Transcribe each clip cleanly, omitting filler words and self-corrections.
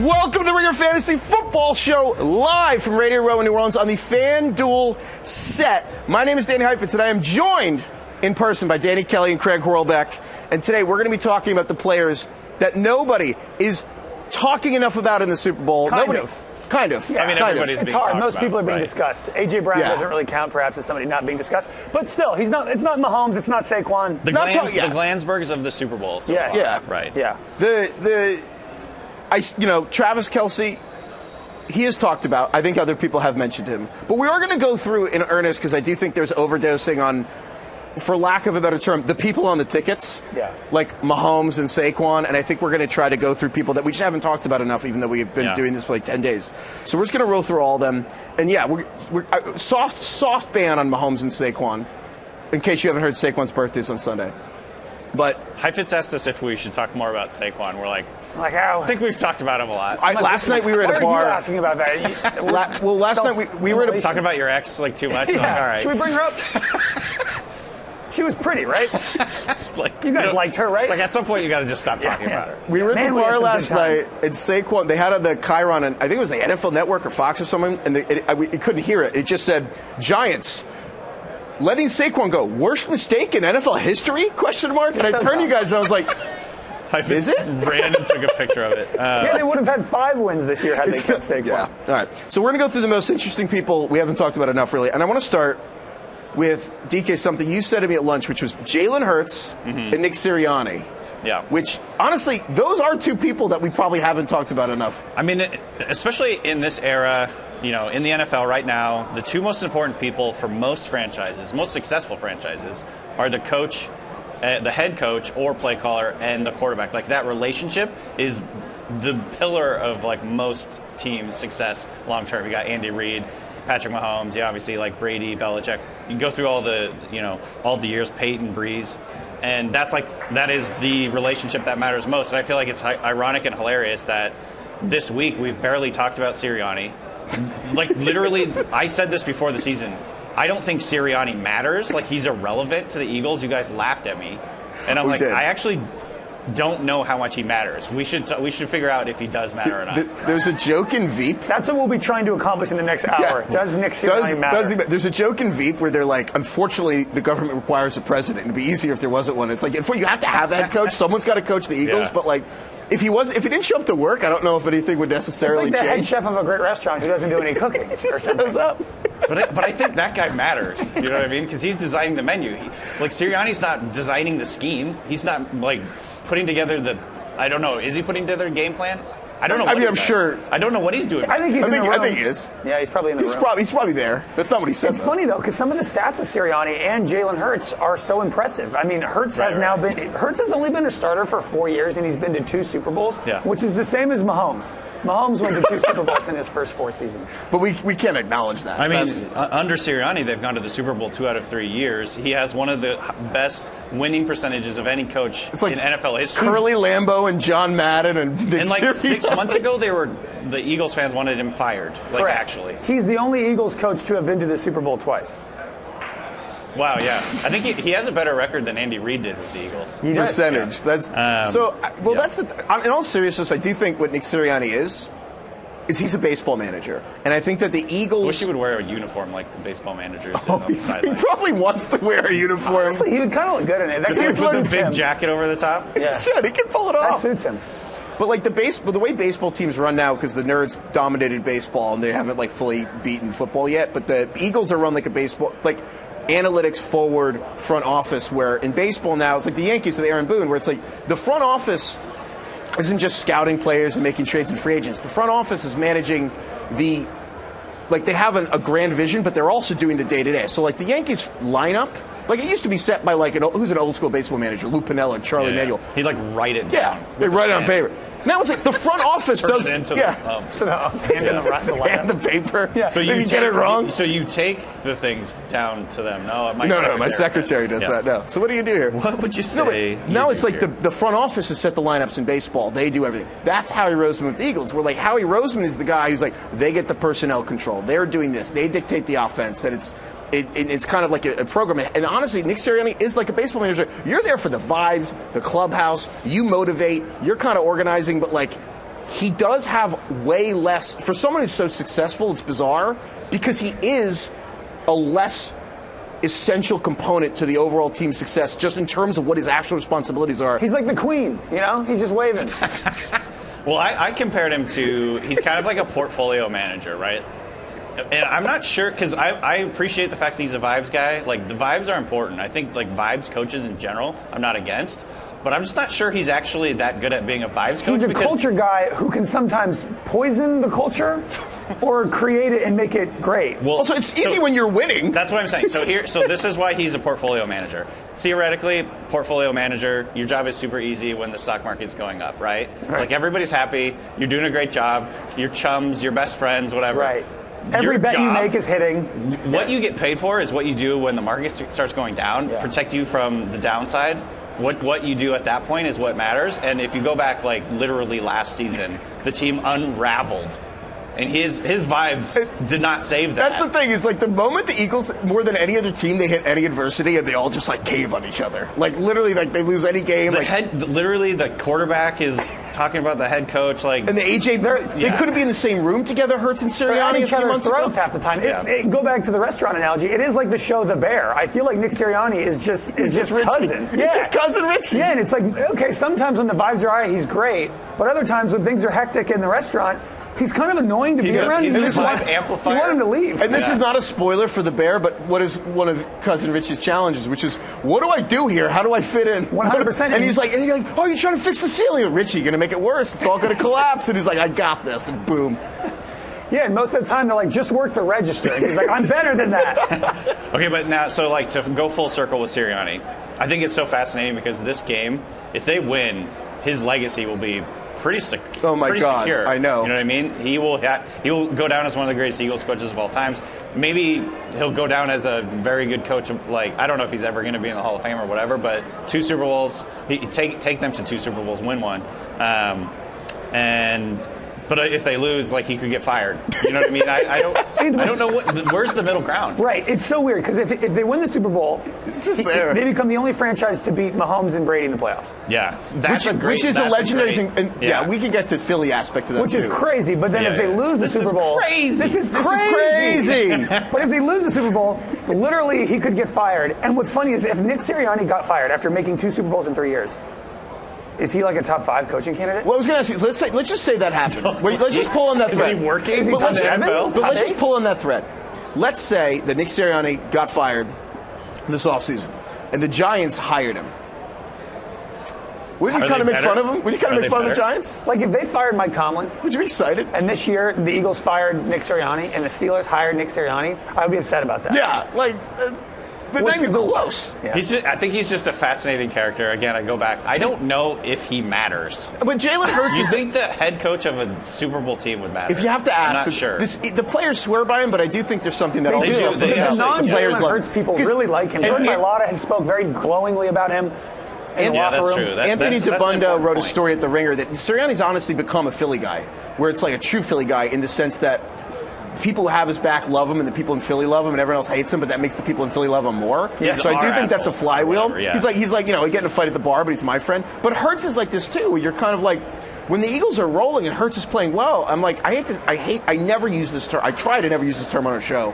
Welcome to the Ringer Fantasy Football Show, live from Radio Row in New Orleans on the FanDuel set. My name is Danny Heifetz, and I am joined in person by Danny Kelly and Craig Horlbeck. And today we're going to be talking about the players that nobody is talking enough about in the Super Bowl. Kind of. Yeah, I mean, everybody's it's being hard. talked Most about, people are being right. discussed. A.J. Brown doesn't really count, perhaps, as somebody not being discussed. But still, he's not. It's not Mahomes. It's not Saquon. The Glansbergs of the Super Bowl. So Yes. far. Yeah. Right. Yeah. Travis Kelce, he is talked about. I think other people have mentioned him. But we are going to go through in earnest because I do think there's overdosing on, for lack of a better term, the people on the tickets. Yeah. Like Mahomes and Saquon. And I think we're going to try to go through people that we just haven't talked about enough, even though we've been doing this for like 10 days. So we're just going to roll through all of them. And yeah, we're soft ban on Mahomes and Saquon, in case you haven't heard Saquon's birthday's on Sunday. But Heifetz asked us if we should talk more about Saquon. We're like how? I think we've talked about him a lot. last night we were at a bar. Why are you asking about that? Last night we were at a Talking about your ex like too much. Yeah. Like, all right. Should we bring her up? She was pretty, right? You guys liked her, right? Like at some point you got to just stop talking about her. We were at the bar had some last good times. night, and Saquon, they had on the Chiron, and I think it was the NFL Network or Fox or something, and we couldn't hear it. It just said, Giants letting Saquon go. Worst mistake in NFL history? Question mark. And I turned to you guys, and I was like, Heifetz is it? Ran and took a picture of it. Yeah, they would have had 5 wins this year had they kept Saquon. Yeah. All right. So we're going to go through the most interesting people we haven't talked about enough, really. And I want to start with, DK, something you said to me at lunch, which was Jalen Hurts and Nick Sirianni. Yeah. Which, honestly, those are two people that we probably haven't talked about enough. I mean, especially in this era, in the NFL right now, the two most important people for most franchises, most successful franchises, are the coach, the head coach or play caller, and the quarterback. Like, that relationship is the pillar of, like, most teams' success long term. You got Andy Reid, Patrick Mahomes, obviously, like Brady, Belichick. You go through all the years, Peyton, Breeze. And that is the relationship that matters most. And I feel like it's ironic and hilarious that this week we've barely talked about Sirianni. Like, literally, I said this before the season. I don't think Sirianni matters. Like, he's irrelevant to the Eagles. You guys laughed at me. And I'm like, I actually don't know how much he matters. We should figure out if he does matter or not. There's a joke in Veep. That's what we'll be trying to accomplish in the next hour. Yeah. Does Nick Sirianni matter? There's a joke in Veep where they're like, unfortunately, the government requires a president. It'd be easier if there wasn't one. It's like, you have to have a head coach. Someone's got to coach the Eagles. Yeah. But like, if he didn't show up to work, I don't know if anything would necessarily it's like the head change. chef of a great restaurant who doesn't do any cooking or something. Shows up. But I think that guy matters. You know what I mean? Because he's designing the menu. Sirianni's not designing the scheme. He's not like putting together I don't know. Is he putting together a game plan? I don't know. I'm sure. I don't know what he's doing. I think he's in the room. I think he is. Yeah, he's probably in the room. He's probably there. That's not what he said. It's funny, though, because some of the stats with Sirianni and Jalen Hurts are so impressive. I mean, Hurts has only been a starter for 4 years, and he's been to 2 Super Bowls, which is the same as Mahomes. Mahomes went to 2 Super Bowls in his first 4 seasons. But we can't acknowledge that. I mean, under Sirianni, they've gone to the Super Bowl 2 out of 3 years. He has one of the best winning percentages of any coach in NFL history. Curly Lambeau and John Madden and Nick Sirianni. 6 months ago, the Eagles fans wanted him fired. Correct. Actually. He's the only Eagles coach to have been to the Super Bowl twice. Wow, yeah. I think he has a better record than Andy Reid did with the Eagles. He does. Percentage. That's that's in all seriousness, I do think what Nick Sirianni is he's a baseball manager. And I think that the Eagles... I wish he would wear a uniform like the baseball managers did on he the sideline. He probably wants to wear a uniform. Honestly, he would kind of look good in it. Just with the big jacket over the top? Yeah. He should. He can pull it off. That suits him. But like the way baseball teams run now, because the Nerds dominated baseball and they haven't like fully beaten football yet, but the Eagles are run like a baseball, like analytics forward front office, where in baseball now it's like the Yankees with Aaron Boone, where it's like the front office isn't just scouting players and making trades and free agents. The front office is managing they have a grand vision, but they're also doing the day-to-day. So like the Yankees lineup, like it used to be set by who's an old school baseball manager, Lou Piniella, Charlie Manuel. He'd write it down. Yeah, they write it on paper. Now it's like the front office does. It into and the paper. Yeah. So you get it wrong. So you take the things down to them. No, my secretary does that. No. So what do you do here? What would you say? Now it's like the front office has set the lineups in baseball. They do everything. That's Howie Roseman with the Eagles. Where like Howie Roseman is the guy who's like they get the personnel control. They're doing this. They dictate the offense, and it's kind of like a program. And honestly, Nick Sirianni is like a baseball manager. You're there for the vibes, the clubhouse. You motivate. You're kind of organizing, but like he does have way less. For someone who's so successful, it's bizarre because he is a less essential component to the overall team success just in terms of what his actual responsibilities are. He's like the queen, he's just waving. Well, I compared him to, he's kind of like a portfolio manager, right? And I'm not sure, because I appreciate the fact that he's a vibes guy. Like, the vibes are important. I think, like, vibes coaches in general, I'm not against. But I'm just not sure he's actually that good at being a vibes coach. He's a culture guy who can sometimes poison the culture or create it and make it great. Well, also, it's easy when you're winning. That's what I'm saying. So this is why he's a portfolio manager. Theoretically, portfolio manager, your job is super easy when the stock market's going up, right? Like, everybody's happy. You're doing a great job. Your chums, your best friends, whatever. Right. Every bet you make is hitting. What you get paid for is what you do when the market starts going down, protect you from the downside. What you do at that point is what matters. And if you go back, like, literally last season, the team unraveled. And his vibes did not save that. That's the thing, is like the moment the Eagles, more than any other team, they hit any adversity and they all just like cave on each other. Like literally, like they lose any game. Literally, the quarterback is talking about the head coach. Like, and the AJ, they couldn't be in the same room together, Hurts and Sirianni, a few months ago. Half the time. Go back to the restaurant analogy. It is like the show The Bear. I feel like Nick Sirianni is just cousin. He's just cousin Richie. Yeah, and it's like, okay, sometimes when the vibes are high, he's great, but other times when things are hectic in the restaurant, he's kind of annoying to be around. He's a vibe amplifier. You want him to leave. And this is not a spoiler for The Bear, but what is one of Cousin Richie's challenges, which is, what do I do here? How do I fit in? 100%. And you're like, oh, you're trying to fix the ceiling. Richie, you're going to make it worse. It's all going to collapse. And he's like, I got this. And boom. Yeah, and most of the time they're like, just work the register. And he's like, I'm better than that. Okay, but now, so like to go full circle with Sirianni, I think it's so fascinating because this game, if they win, his legacy will be pretty secure. Oh my God, secure. I know. You know what I mean? He will go down as one of the greatest Eagles coaches of all times. Maybe he'll go down as a very good coach of, like, I don't know if he's ever going to be in the Hall of Fame or whatever, but 2 Super Bowls, take them to 2 Super Bowls, win one. But if they lose, like, he could get fired. You know what I mean? I don't know where's the middle ground. Right. It's so weird because if they win the Super Bowl, it's just there. They become the only franchise to beat Mahomes and Brady in the playoffs. Yeah, which is a legendary thing. And we can get to Philly aspect of that which is crazy. But then if they lose the Super Bowl, this is crazy. But if they lose the Super Bowl, literally he could get fired. And what's funny is if Nick Sirianni got fired after making 2 Super Bowls in 3 years, is he like a top 5 coaching candidate? Well, I was going to ask you, let's just say that happened. Wait, let's just pull on that thread. Is he working? But let's just pull on that thread. Let's say that Nick Sirianni got fired this offseason, and the Giants hired him. Wouldn't you kind of make fun of him? Would you kind of make fun of the Giants? Like, if they fired Mike Tomlin. Would you be excited? And this year, the Eagles fired Nick Sirianni, and the Steelers hired Nick Sirianni, I would be upset about that. Yeah, like... But not even close. Yeah. I think he's just a fascinating character. Again, I go back. I don't know if he matters. But Jalen Hurts you think the head coach of a Super Bowl team would matter? If you have to ask, I'm not sure. The players swear by him, but I do think there's something that they do. The non-Jalen Hurts people really like him. Jordan Mailata has spoke very glowingly about him. That's true. Anthony Dabbundo wrote a story at The Ringer that Sirianni's honestly become a Philly guy, where it's like a true Philly guy in the sense that people who have his back love him, and the people in Philly love him, and everyone else hates him, but that makes the people in Philly love him more. Yeah. So I do think that's a flywheel. Whatever, yeah. He's like, we get in a fight at the bar, but he's my friend. But Hurts is like this too, where you're kind of like, when the Eagles are rolling and Hurts is playing well, I'm like, I never use this term. I try to never use this term on our show,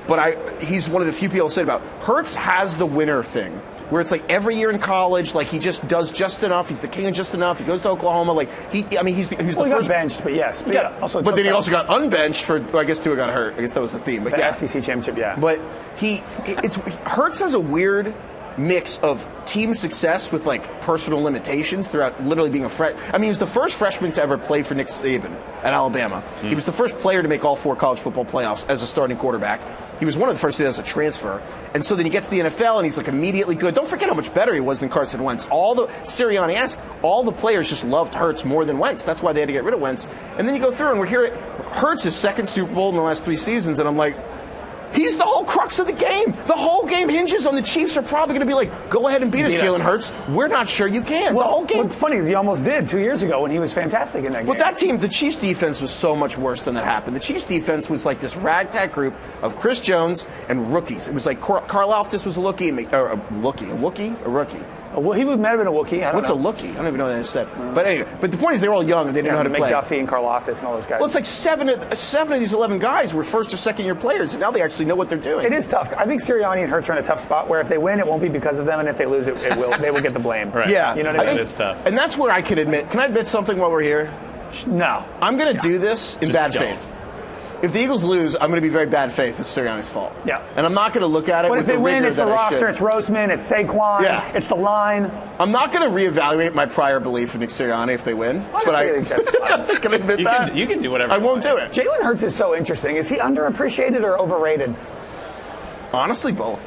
but he's one of the few people said about Hurts has the winner thing, where it's like every year in college, like he just does just enough. He's the king of just enough. He goes to Oklahoma, like he's the first. He got benched, but yes, but then he also got unbenched for. I guess Tua got hurt. I guess that was the theme. But the SEC championship, yeah. But Hurts has a weird mix of team success with like personal limitations throughout literally being he was the first freshman to ever play for Nick Saban at Alabama. He was the first player to make all 4 college football playoffs as a starting quarterback. He was one of the first as a transfer. And so then he gets to the NFL and he's like immediately good. Don't forget how much better he was than Carson Wentz. All the players just loved Hurts more than Wentz. That's why they had to get rid of Wentz. And then you go through and we're here Hurts' 2nd Super Bowl in the last 3 seasons, and I'm like, he's the whole crux of the game. The whole game hinges on the Chiefs are probably going to be like, go ahead and beat us, Jalen Hurts. We're not sure you can. Well, the whole game. What's funny is he almost did 2 years ago when he was fantastic in that game. But that team, the Chiefs' defense was so much worse than that happened. The Chiefs' defense was like this ragtag group of Chris Jones and rookies. It was like Karl Loftus was a rookie. Well, he might have been a Wookiee. I don't know. What's a Lookie? I don't even know what that said. But anyway, but the point is they're all young and they didn't know how to play. McDuffie and Karlaftis and all those guys. Well, it's like seven of these 11 guys were first or second year players, and now they actually know what they're doing. It is tough. I think Sirianni and Hurts are in a tough spot where if they win, it won't be because of them, and if they lose, they will get the blame. Right. Yeah. You know what I mean? It's tough. And that's where I can admit. Can I admit something while we're here? No. I'm going to do this in bad faith. If the Eagles lose, I'm going to be very bad faith. It's Sirianni's fault. Yeah. And I'm not going to look at it But with if they the win, rigor it's the that I roster, should. it's Roseman, it's Saquon, it's the line. I'm not going to reevaluate my prior belief in Nick Sirianni if they win. Honestly, but I think that's fine. can I admit that? You can do whatever I you won't want. do it. Jalen Hurts is so interesting. Is he underappreciated or overrated? Honestly, both.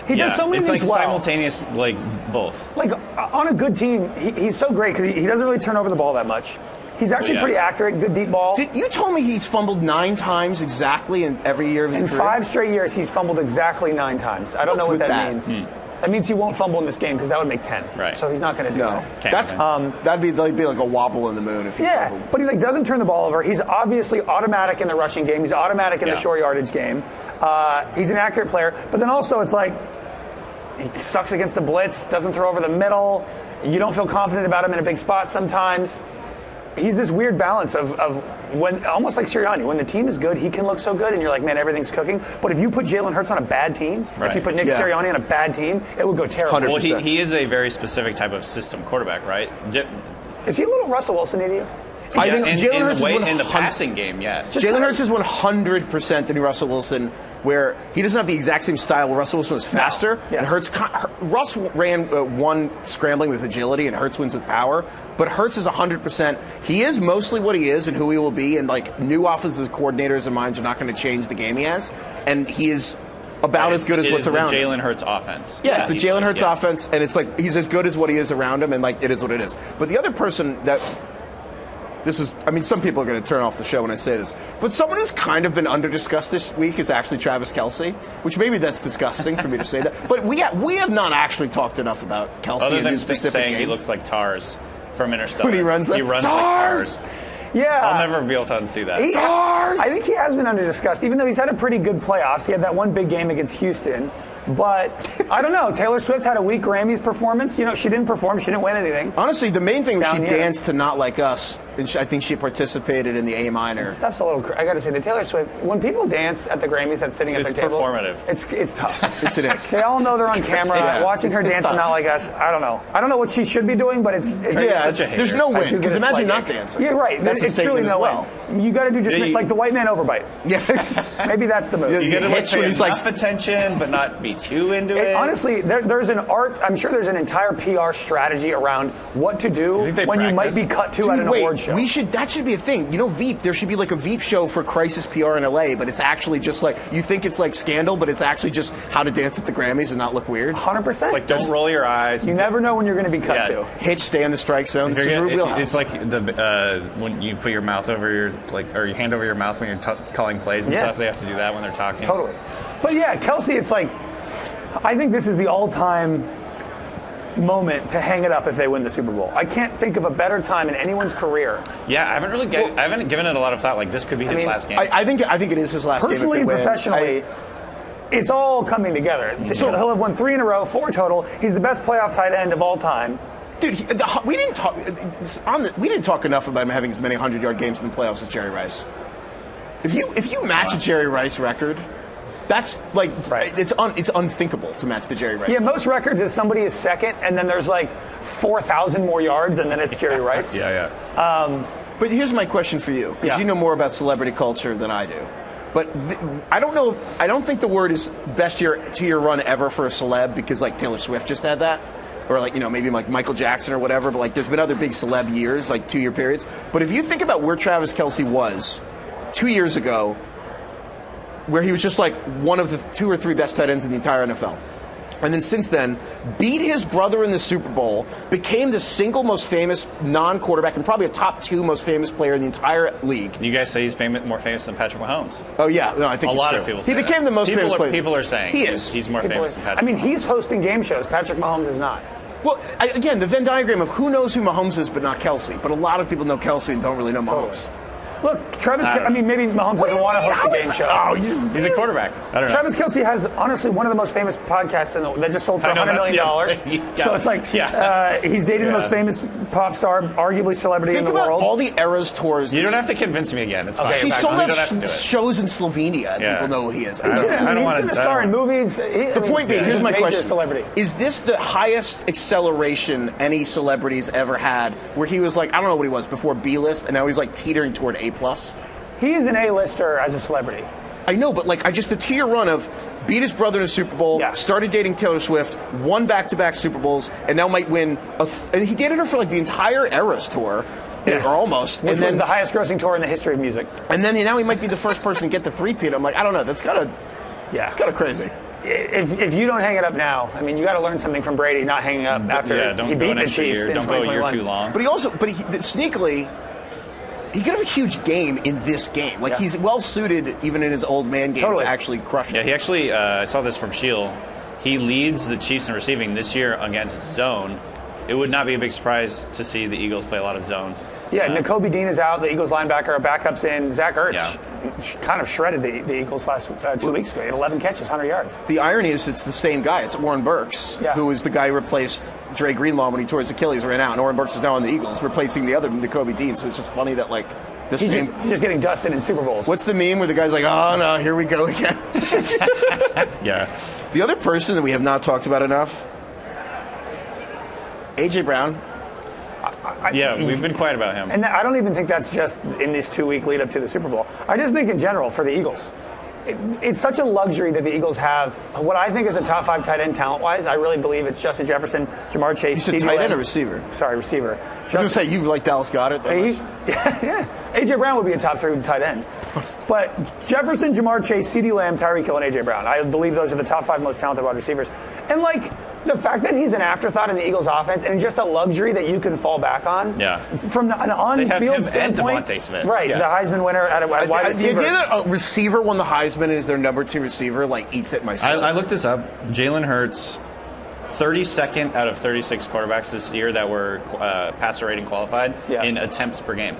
He does so many it's things like well. simultaneous, like both. Like on a good team, he's so great because he doesn't really turn over the ball that much. He's actually pretty accurate, good deep ball. You told me he's fumbled 9 times exactly in every year of his career? In 5 straight years, he's fumbled exactly 9 times. I don't know what that means. That means he won't fumble in this game because that would make 10. Right. So he's not going to do that. That'd be like a wobble in the moon if he fumbled. But he doesn't turn the ball over. He's obviously automatic in the rushing game. He's automatic in the short yardage game. He's an accurate player. But then also it's like he sucks against the blitz, doesn't throw over the middle. You don't feel confident about him in a big spot sometimes. He's this weird balance of when, almost like Sirianni, when the team is good, he can look so good, and you're like, man, everything's cooking. But if you put Jalen Hurts on a bad team, if you put Nick Sirianni on a bad team, it would go terrible. 100%. Well, he is a very specific type of system quarterback, right? Is he a little Russell Wilson to you? I think Jalen Hurts is in the passing game, yes. Jalen Hurts is 100% the new Russell Wilson, where he doesn't have the exact same style. Where Russell Wilson was faster, and Russ ran one scrambling with agility, and Hurts wins with power. But Hurts is 100%. He is mostly what he is and who he will be, and like new offensive coordinators and minds are not going to change the game he has, and he is about as good as what's around him. Jalen Hurts offense. Yeah, it's the Jalen Hurts offense, and it's like he's as good as what he is around him, and like it is what it is. But the other person that some people are going to turn off the show when I say this, but someone who's kind of been underdiscussed this week is actually Travis Kelce, which maybe that's disgusting for me to say that. But we have not actually talked enough about Kelce in this specific game. He looks like Tars from Interstellar. When he runs like Tars. Yeah. I'll never be able to unsee that. Tars! I think he has been underdiscussed, even though he's had a pretty good playoffs. He had that one big game against Houston. But I don't know. Taylor Swift had a weak Grammys performance. You know, she didn't perform. She didn't win anything. Honestly, the main thing was she danced to Not Like Us. And I think she participated in the A minor. Stuff's a little. I got to say, the Taylor Swift. When people dance at the Grammys, that's sitting at their tables. It's performative. It's tough. It's an ick. They all know they're on camera watching her dance to Not Like Us. I don't know. I don't know what she should be doing, but there's no win because imagine not dancing. Yeah, right. That's it's truly no well. win. You got to do just like the white man overbite. Yes. Maybe that's the move. You got to pay enough attention, but not be too into it. Honestly, there's an art. I'm sure there's an entire PR strategy around what to do when you might be cut to at an award show. That should be a thing. You know, Veep. There should be like a Veep show for crisis PR in LA, but it's actually just like you think it's like Scandal, but it's actually just how to dance at the Grammys and not look weird. 100%. Like don't roll your eyes. You never know when you're going to be cut to. Hitch, stay in the strike zone. This is your wheelhouse. It's like when you put your mouth over your or your hand over your mouth when you're calling plays and stuff. They have to do that when they're talking. Totally. But yeah, Kelce, it's like. I think this is the all-time moment to hang it up if they win the Super Bowl. I can't think of a better time in anyone's career. Yeah, I haven't given it a lot of thought. Like this could be his last game. I think it is his last game. Personally and professionally, it's all coming together. So he'll have won 3 in a row, 4 total. He's the best playoff tight end of all time. Dude, we didn't talk enough about him having as many 100-yard games in the playoffs as Jerry Rice. If you match a Jerry Rice record. That's like it's unthinkable to match the Jerry Rice. Yeah, most records is somebody is second, and then there's like 4,000 more yards, and then it's Jerry Rice. But here's my question for you, because you know more about celebrity culture than I do. But I don't think the word is best 2-year run ever for a celeb, because like Taylor Swift just had that. Or like, maybe like Michael Jackson or whatever. But like, there's been other big celeb years, like 2-year periods. But if you think about where Travis Kelce was 2 years ago, where he was just like one of the 2 or 3 best tight ends in the entire NFL. And then since then, beat his brother in the Super Bowl, became the single most famous non-quarterback and probably a top 2 most famous player in the entire league. You guys say he's more famous than Patrick Mahomes. Oh, yeah. No, I think a lot of people say he became the most famous player. People are saying he's more famous than Patrick Mahomes. He's hosting game shows. Patrick Mahomes is not. Well, again, the Venn diagram of who knows who Mahomes is but not Kelce. But a lot of people know Kelce and don't really know Mahomes. Look, Travis. I mean, maybe Mahomes doesn't want to host a game show. Oh, he's a quarterback. I don't know. Travis Kelce has honestly one of the most famous podcasts that just sold for $100 million. So it's like he's dating the most famous pop star, arguably celebrity in the world. Think about all the Eras tours. You don't have to convince me again. It's fine. She sold out shows in Slovenia. And people know who he is. I don't want to. He's going to star in movies. The point being, here's my question: celebrity. Is this the highest acceleration any celebrity's ever had? Where he was like, I don't know what he was before B-list, and now he's like teetering toward A+. He is an A-lister as a celebrity. I know, but like, the 2-year run of beat his brother in a Super Bowl, started dating Taylor Swift, won back-to-back Super Bowls, and now might win. And he dated her for like the entire Eras tour. Yes. Or almost. Which was the highest grossing tour in the history of music. And then now he might be the first person to get the three-peat. I'm like, I don't know. That's kind of crazy. If you don't hang it up now, I mean, you got to learn something from Brady not hanging up after he beat the Chiefs in 2021. Don't go a year too long. But sneakily, he could have a huge game in this game. Like, he's well-suited, even in his old man game, to actually crush it. Yeah, he actually, I saw this from Sheil, he leads the Chiefs in receiving this year against zone. It would not be a big surprise to see the Eagles play a lot of zone. Yeah, Nakobe Dean is out. The Eagles linebacker, backup's in. Zach Ertz kind of shredded the Eagles last 2 weeks ago. He had 11 catches, 100 yards. The irony is it's the same guy. It's Warren Burks, who is the guy who replaced Dre Greenlaw when he tore his Achilles right now. And Warren Burks is now on the Eagles, replacing the other Nakobe Dean. So it's just funny that, like, he's just getting dusted in Super Bowls. What's the meme where the guy's like, oh, no, here we go again? The other person that we have not talked about enough, A.J. Brown. We've been quiet about him. And I don't even think that's just in this 2-week lead up to the Super Bowl. I just think in general for the Eagles, it's such a luxury that the Eagles have. What I think is a top 5 tight end talent-wise, I really believe it's Justin Jefferson, Jamar Chase. You said tight end or receiver? Sorry, receiver. I was going to say, you like Dallas Goedert that much. A.J. Brown would be a top 3 tight end. But Jefferson, Jamar Chase, CeeDee Lamb, Tyreek Hill, and A.J. Brown. I believe those are the top 5 most talented wide receivers. And, like, the fact that he's an afterthought in the Eagles' offense and just a luxury that you can fall back on. From an on-field standpoint. And Devontae Smith. Right, the Heisman winner at a wide receiver. The idea that a receiver won the Heisman and is their number 2 receiver, like, eats at my soul. I looked this up. Jalen Hurts, 32nd out of 36 quarterbacks this year that were passer rating qualified in attempts per game.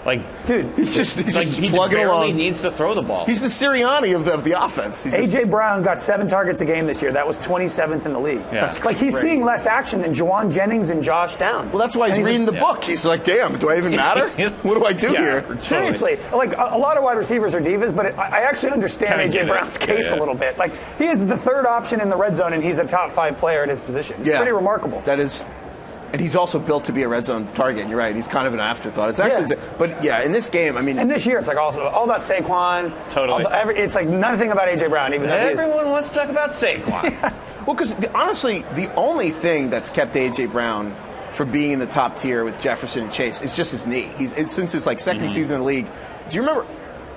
Like, dude, he's just he plugging along. He needs to throw the ball. He's the Sirianni of the offense. A.J. Brown got 7 targets a game this year. That was 27th in the league. That's like he's seeing less action than Juwan Jennings and Josh Downs. Well, that's why he's reading the book. He's like, damn, do I even matter? What do I do here? Totally. Seriously, like a lot of wide receivers are divas, but I actually understand A.J. Brown's case a little bit. Like, he is the 3rd option in the red zone, and he's a top 5 player at his position. It's pretty remarkable. That is. And he's also built to be a red zone target. And you're right. He's kind of an afterthought. It's actually, but in this game, I mean, and this year it's like also all about Saquon. Totally. It's like nothing about A.J. Brown. Even though everyone wants to talk about Saquon. Well, because honestly, the only thing that's kept A.J. Brown from being in the top tier with Jefferson and Chase is just his knee. Since his second season in the league. Do you remember?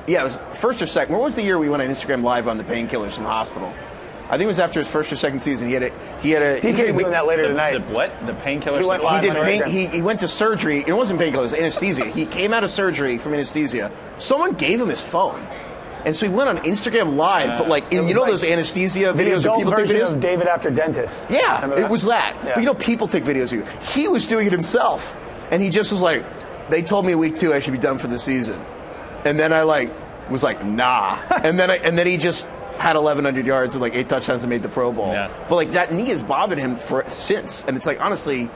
Yeah, it was first or second. What was the year we went on Instagram Live on the painkillers in the hospital? I think it was after his first or second season. He had a. DK's doing that later tonight. The painkillers. He went to surgery. It wasn't painkillers. It was anesthesia. He came out of surgery from anesthesia. Someone gave him his phone, and so he went on Instagram Live. But those anesthesia videos where people take videos of David after dentist. Yeah, it was that. Yeah. But people take videos of you. He was doing it himself, and he just was like, "They told me week 2 I should be done for the season," and then I was like, "Nah," and then he just had 1,100 yards and 8 touchdowns and made the Pro Bowl. Yeah. But that knee has bothered him since. And it's honestly,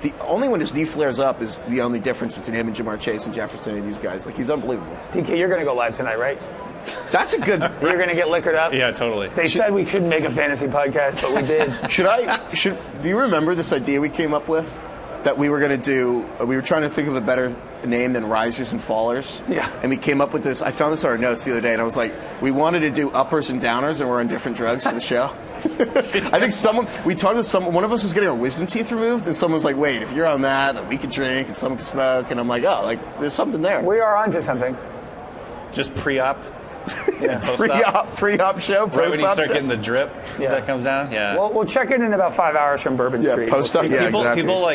the only when his knee flares up is the only difference between him and Jamar Chase and Jefferson and these guys. He's unbelievable. DK, you're going to go live tonight, right? That's a good. You're going to get liquored up? Yeah, totally. They said we couldn't make a fantasy podcast, but we did. Do you remember this idea we came up with? That we were going to do, we were trying to think of a better name than Risers and Fallers. Yeah. And we came up with this. I found this on our notes the other day, and I was like, we wanted to do uppers and downers, and we're on different drugs for the show. I think we talked to one of us was getting our wisdom teeth removed, and someone was like, wait, if you're on that, then we could drink, and someone could smoke. And I'm like, there's something there. We are onto something. Just pre-op. Pre-op show. Right when you start getting the drip that comes down. Yeah. Well, we'll check in about 5 hours from Bourbon Street. Post-op. Exactly. People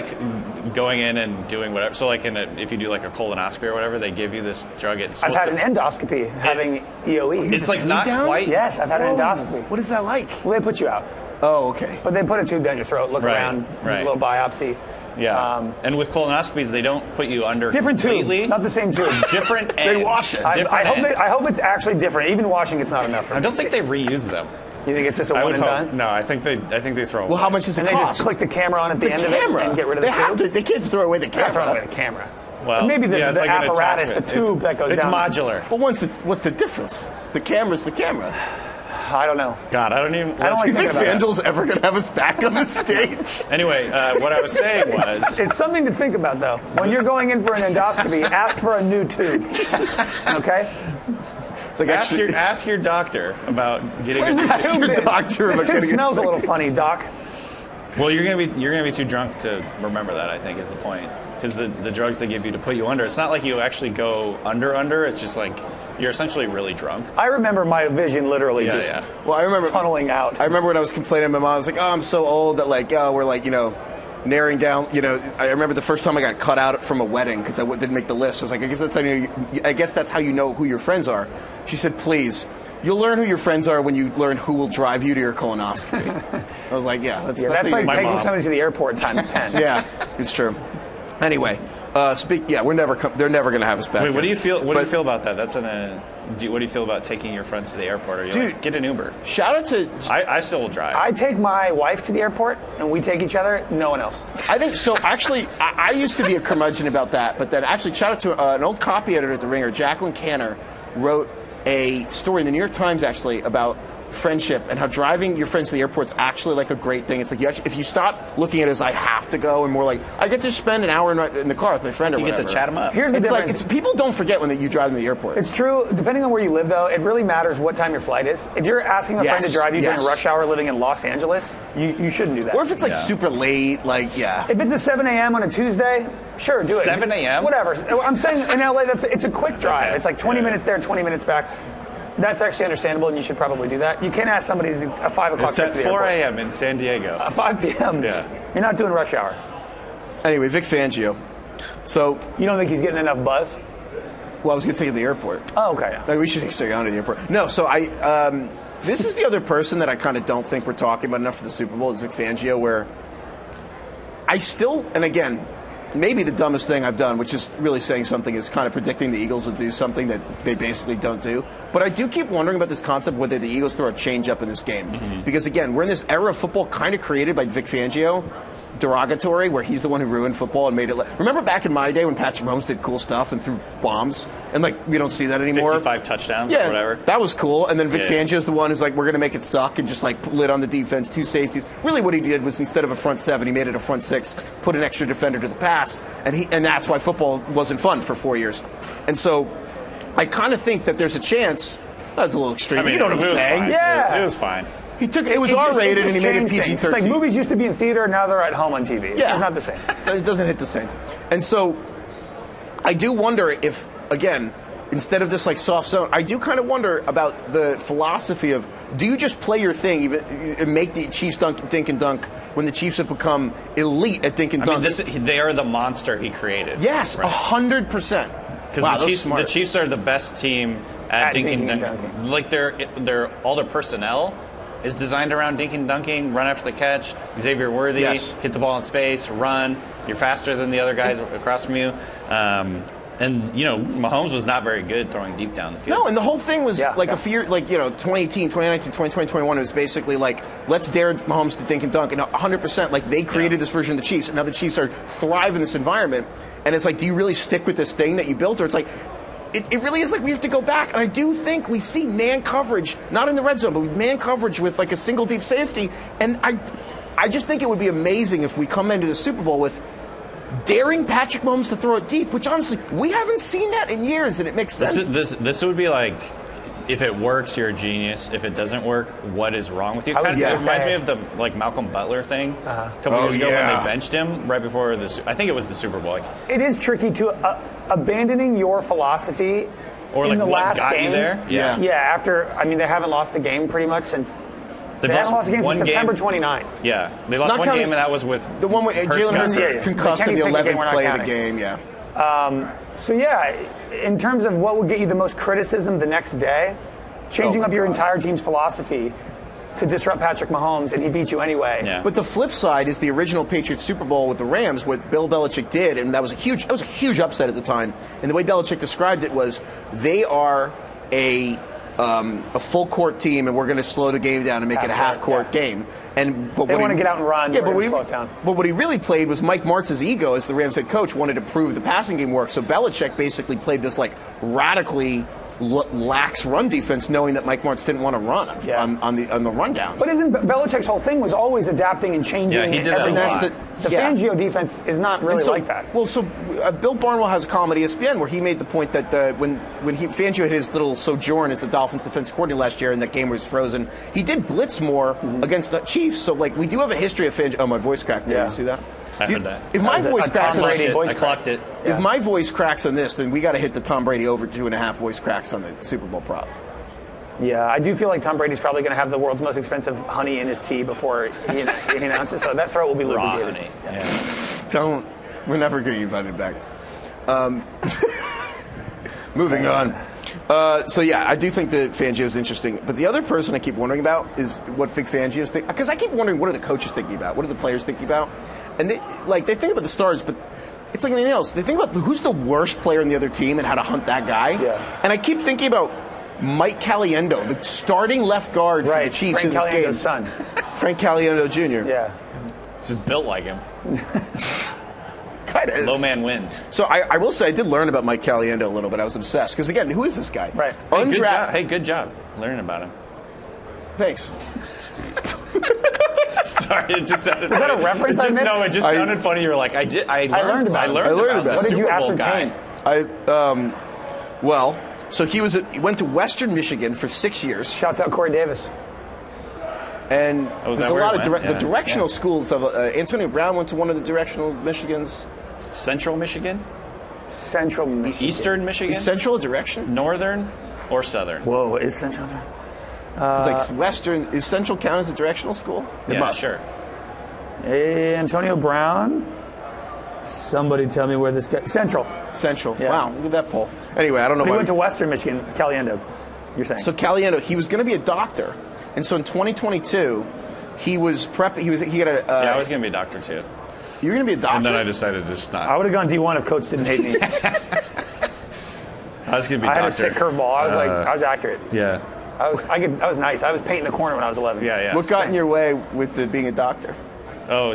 going in and doing whatever. So if you do a colonoscopy or whatever, they give you this drug. I've had an endoscopy having EOE. It's not quite. Yes, I've had an endoscopy. What is that like? Well, they put you out. Oh, okay. But they put a tube down your throat, look around, a little biopsy. Yeah. And with colonoscopies, they don't put you under Different completely. tube, not the same tube. Different They end. wash it. I hope it's actually different. Even washing, it's not enough. I don't think they reuse them. You think it's just a I one would and hope. done? No, I think they throw them Well, away. how much does it And they cost? just click the camera on at the end of it and get rid of the They have tube? to. The kids throw away the Throw camera. away the camera. Well, Maybe the yeah, it's like an apparatus, the attachment. tube that goes it's down. It's modular. But what's the difference? The camera's the camera. I don't know. God, I don't even. I don't Do you like think thinking about FanDuel's ever going to have us back on the stage? Anyway, what I was saying was. It's something to think about, though. When you're going in for an endoscopy, ask for a new tube. Okay? It's like Ask your doctor about getting a Where's new this Ask your tube been? doctor This about tube getting a smells a little second. funny, Doc. Well, you're gonna be too drunk to remember that. I think is the point, because the drugs they give you to put you under, it's not like you actually go under. It's just like you're essentially really drunk. I remember my vision literally Yeah, just yeah. Well, I remember tunneling out. I remember when I was complaining to my mom. I was like, "Oh, I'm so old that we're narrowing down." I remember the first time I got cut out from a wedding because I didn't make the list. I was like, I guess that's how you know who your friends are. She said, "Please, you'll learn who your friends are when you learn who will drive you to your colonoscopy." I was like, "Yeah, that's That's how like you my taking mom. somebody to the airport times 10. Yeah, it's true." Anyway, they're never going to have us back. Wait, what do here. you feel? What do But you feel about that? What do you feel about taking your friends to the airport? Or you Dude. like, get an Uber? Shout out to I still will drive. I take my wife to the airport, and we take each other. No one else. I think so. Actually, I used to be a curmudgeon about that, but then actually, shout out to an old copy editor at The Ringer, Jacqueline Canner, wrote a story in the New York Times actually about friendship and how driving your friends to the airport's actually like a great thing. It's like if you stop looking at it as I have to go and more like I get to spend an hour in the car with my friend or you whatever. get to chat them up. Here's the It's difference. like people don't forget when you drive them to the airport. It's true. Depending on where you live, though, it really matters what time your flight is. If you're asking a friend to Yes, drive you during yes. rush hour living in Los Angeles, you shouldn't do that. or if it's like Yeah. super late, If it's a 7 a.m. on a Tuesday, sure, do it. 7 a.m.? Whatever. I'm saying in LA, it's a quick drive. Okay. It's like 20 Yeah. minutes there, 20 minutes back. That's actually understandable, and you should probably do that. You can't ask somebody to do a 5 o'clock It's trip at to the 4 airport. a.m. in San Diego. 5 p.m. Yeah. You're not doing rush hour. anyway, Vic Fangio. So, You don't think he's getting enough buzz? well, I was going to take it to the airport. Oh, okay. Like, we should take Sirianni to the airport. No, so this is the other person that I kind of don't think we're talking about enough for the Super Bowl is Vic Fangio, where I still, and again, maybe the dumbest thing I've done, which is really saying something, is kind of predicting the Eagles will do something that they basically don't do. But I do keep wondering about this concept of whether the Eagles throw a change up in this game. Mm-hmm. Because again, we're in this era of football kind of created by Vic Fangio, derogatory, where he's the one who ruined football and made it. Remember back in my day when Patrick Mahomes did cool stuff and threw bombs, and we don't see that anymore. 55 touchdowns Yeah, or whatever. that was cool. And then Vic Yeah. Fangio's the one who's like, we're going to make it suck and just lit on the defense, 2 safeties. Really what he did was instead of a front 7, he made it a front 6, put an extra defender to the pass, and that's why football wasn't fun for 4 years. And so I kind of think that there's a chance. That's a little extreme. You know what I'm it was saying? fine. Yeah. It was fine. It was R-rated and he made it changed things. PG-13. It's like movies used to be in theater, now they're at home on TV. Yeah. It's not the same. It doesn't hit the same. And so I do wonder if, again, instead of this soft zone, I do kind of wonder about the philosophy of, do you just play your thing and make the Chiefs dink and dunk when the Chiefs have become elite at dink and dunk? They are the monster he created. Yes, Right. 100%. Because the Chiefs are the best team at dinking and dunking. Like all their personnel is designed around dink and dunking, run after the catch, Xavier Worthy, Yes. hit the ball in space, run. You're faster than the other guys across from you. And Mahomes was not very good throwing deep down the field. No, and the whole thing was Yeah. a fear, 2018, 2019, 2020, 2021, it was basically let's dare Mahomes to dink and dunk. And 100%, they created this version of the Chiefs. And now the Chiefs are thrive in this environment. And it's do you really stick with this thing that you built? Or it's it really is we have to go back. And I do think we see man coverage, not in the red zone, but man coverage with a single deep safety. And I just think it would be amazing if we come into the Super Bowl with daring Patrick Mahomes to throw it deep, which honestly, we haven't seen that in years, and it makes sense. This would be if it works, you're a genius. If it doesn't work, what is wrong with you? I was It gonna reminds say- me of the Malcolm Butler thing a couple years ago when they benched him right before I think it was the Super Bowl. It is tricky to abandoning your philosophy Or in the what last got game. you there? Yeah. Yeah, after, they haven't lost a game pretty much since. They haven't lost a game since September 29. Yeah, they lost Not one counting- game, and that was with The one with Jalen Hurts Yeah. concussed in the Kenny Pickett game, 11th we're not play of the counting. game, yeah. So yeah, in terms of what would get you the most criticism the next day, changing Oh my up your God. entire team's philosophy to disrupt Patrick Mahomes, and he beat you anyway. Yeah. But the flip side is the original Patriots Super Bowl with the Rams, what Bill Belichick did, and that was a huge upset at the time. And the way Belichick described it was, they are a full court team, and we're going to slow the game down and make it a half court game. But they want to get out and run. Yeah, but what he really played was Mike Martz's ego as the Rams head coach wanted to prove the passing game worked. So Belichick basically played this like radically lax run defense, knowing that Mike Martz didn't want to run on the rundowns. But isn't Belichick's whole thing was always adapting and changing? Yeah, he did that a lot. The Fangio defense is not really like that. Well, so Bill Barnwell has a column at ESPN where he made the point that when Fangio had his little sojourn as the Dolphins defense coordinator last year and that game was frozen, he did blitz more against the Chiefs. So like we do have a history of Fangio. Oh, my voice cracked there. You see that? I heard that. If my voice cracks on this, I clocked it. If my voice cracks on this, then we got to hit the Tom Brady over 2.5 voice cracks on the Super Bowl prop. Yeah, I do feel like Tom Brady's probably going to have the world's most expensive honey in his tea before he announces. So that throat will be lubricated. Honey. Yeah. Don't. We're never going to get invited back. Moving on. So yeah, I do think that Fangio is interesting. But the other person I keep wondering about is what Vic Fangio's thinking. Because I keep wondering, what are the coaches thinking about? What are the players thinking about? And they think about the stars, but it's like anything else. They think about who's the worst player on the other team and how to hunt that guy. Yeah. And I keep thinking about Mike Caliendo, the starting left guard for the Chiefs in this game. Son. Frank Caliendo Jr. Yeah. Just built like him. Kind of is. Low man wins. So I will say I did learn about Mike Caliendo a little bit. I was obsessed. Because again, who is this guy? Right. Good job learning about him. Thanks. Sorry, it just sounded. Was that a reference I missed? No, it just sounded funny. You were like, I learned about him. What did you ascertain? So he went to Western Michigan for 6 years. Shouts out Corey Davis. And there's a lot of the directional yeah. schools. Antonio Brown went to one of the directional Michigans. Central Michigan? Central Michigan. Eastern Michigan? Is Central a direction? Northern or Southern? Whoa, is Central? Like Western, is Central count as a directional school? It must. Sure. Hey, Antonio Brown. Somebody tell me where this guy. Central. Yeah. Wow, look at that poll. Anyway, I don't know. But he went to Western Michigan, Caliendo. You're saying? So Caliendo, he was going to be a doctor, and so in 2022, he was prepping. He got a. I was going to be a doctor too. You were going to be a doctor, and then I decided to just not. I would have gone D1 if Coach didn't hate me. I was going to be. I had a sick curveball. I was accurate. Yeah. I was nice. I was painting the corner when I was 11. Yeah. What got in your way with being a doctor? Oh,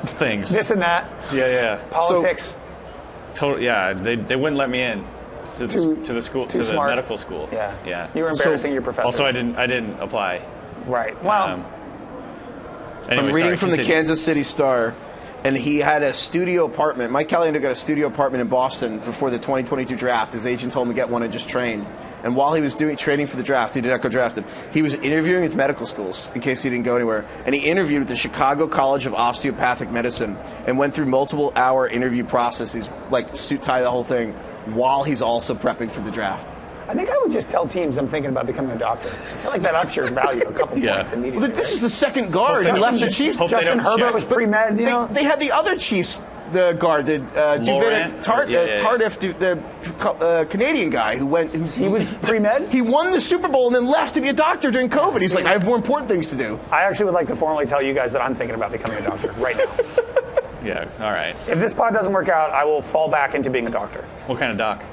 things. This and that. Yeah. Politics. Yeah, they wouldn't let me in to the school, to the smart. medical school. Yeah. You were embarrassing your professor. Also, I didn't apply. Right. Wow. I'm reading from the Kansas City Star, and he had a studio apartment. Mike Caliendo got a studio apartment in Boston before the 2022 draft. His agent told him to get one and just train. And while he was training for the draft, he did not go drafted. He was interviewing with medical schools in case he didn't go anywhere. And he interviewed at the Chicago College of Osteopathic Medicine and went through multiple hour interview processes, like suit tie the whole thing, while he's also prepping for the draft. I think I would just tell teams I'm thinking about becoming a doctor. I feel like that ups your value a couple points immediately. Well, this is the second guard who left the Chiefs. Justin Herbert was pre-med, you know? They had the other Chiefs, the guard, the Tardif, the Canadian guy who went. He was pre-med? He won the Super Bowl and then left to be a doctor during COVID. He's like, I have more important things to do. I actually would like to formally tell you guys that I'm thinking about becoming a doctor right now. Yeah, all right. If this pod doesn't work out, I will fall back into being a doctor. What kind of doc?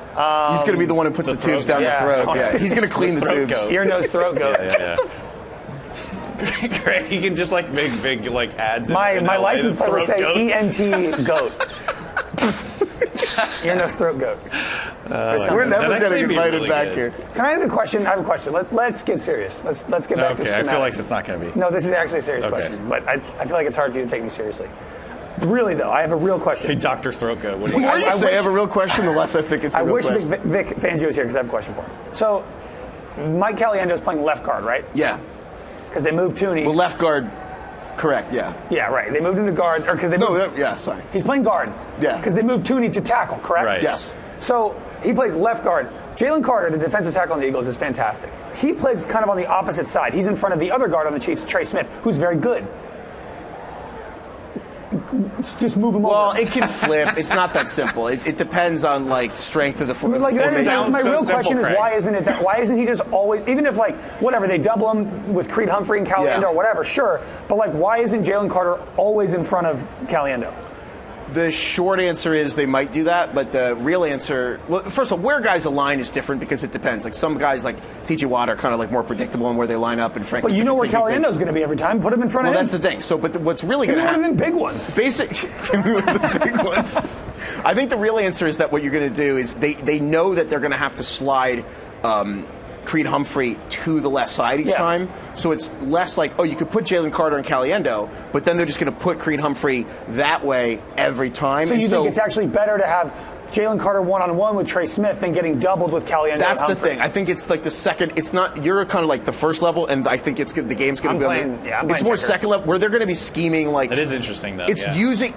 He's going to be the one who puts the tubes down the throat. Yeah, he's going to clean the tubes. Goat. Ear, nose, throat goat. Yeah. Great. He can just make big ads. My license plate will say ENT goat. Ear, nose, throat goat. We're never going to get invited back here. Can I ask a question? I have a question. Let's get serious. Let's get back to schematics. Okay, I feel like it's not going to be. No, this is actually a serious question. But I feel like it's hard for you to take me seriously. Really, though, I have a real question. Hey, Dr. Throatgoat. The more you say I have a real question, the less I think it's a real question. I wish Vic Fangio was here because I have a question for him. So, Mike Caliendo is playing left guard, right? Yeah. Because they moved Tooney. Well, left guard, correct, yeah. Yeah, right. They moved him to guard. Sorry. He's playing guard. Yeah. Because they moved Tooney to tackle, correct? Right. Yes. So, he plays left guard. Jalen Carter, the defensive tackle on the Eagles, is fantastic. He plays kind of on the opposite side. He's in front of the other guard on the Chiefs, Trey Smith, who's very good. just move him over. Well, it can flip. It's not that simple. It depends on like strength of the Like, formation. my real simple, question is Craig. why isn't it that? Why isn't he just always, even if like whatever they double him with Creed Humphrey and Caliendo or whatever, sure, but like why isn't Jalen Carter always in front of Caliendo? The short answer is they might do that, but the real answer, well, first of all, where guys align is different because it depends. Like some guys, like T.J. Watt, are kind of like more predictable in where they line up, and frankly, But you know where Caliendo's going to be every time. Put him in front of him. Well, that's the thing. So, but what's really going to One of happen? them big ones. The big ones. I think the real answer is that what you're going to do is they know that they're going to have to slide Creed Humphrey to the left side each time. So it's less like, oh, you could put Jalen Carter and Caliendo, but then they're just going to put Creed Humphrey that way every time. So you think it's actually better to have Jalen Carter one-on-one with Trey Smith than getting doubled with Caliendo? That's and the thing. I think it's like the second. It's not. You're kind of like the first level, and I think it's good. The game's going to be on the. I'm it's more checkers. second level where they're going to be scheming like. It is interesting though. It's using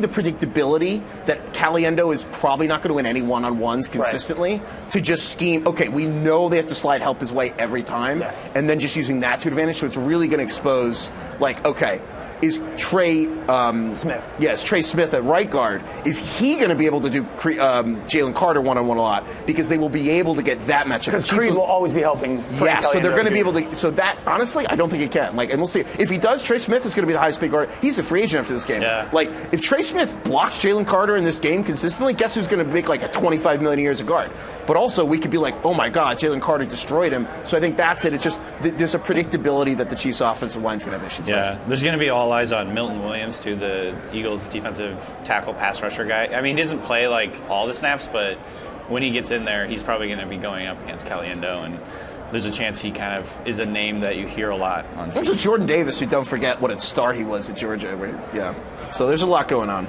the predictability that Caliendo is probably not going to win any one-on-ones consistently to just scheme. Okay, we know they have to slide help his way every time, and then just using that to advantage. So it's really going to expose like, okay, is Trey Smith? Yes, Trey Smith at right guard. Is he going to be able to do Jalen Carter one-on-one a lot because they will be able to get that matchup? Because Creed will always be helping. Yeah, so they're going to be able to. So that honestly, I don't think it can. Like, and we'll see if he does. Trey Smith is going to be the highest paid guard. He's a free agent after this game. Yeah. Like, if Trey Smith blocks Jalen Carter in this game consistently, guess who's going to make like a $25 million a year as a guard? But also, we could be like, oh my God, Jalen Carter destroyed him. So I think that's it. It's just there's a predictability that the Chiefs' offensive line's going to have issues with. Yeah, there's going to be all eyes on Milton Williams, too, the Eagles' defensive tackle pass rusher guy. I mean, he doesn't play like all the snaps, but when he gets in there, he's probably going to be going up against Caliendo, and there's a chance he kind of is a name that you hear a lot on. There's a Jordan Davis who don't forget what a star he was at Georgia. Yeah, so there's a lot going on.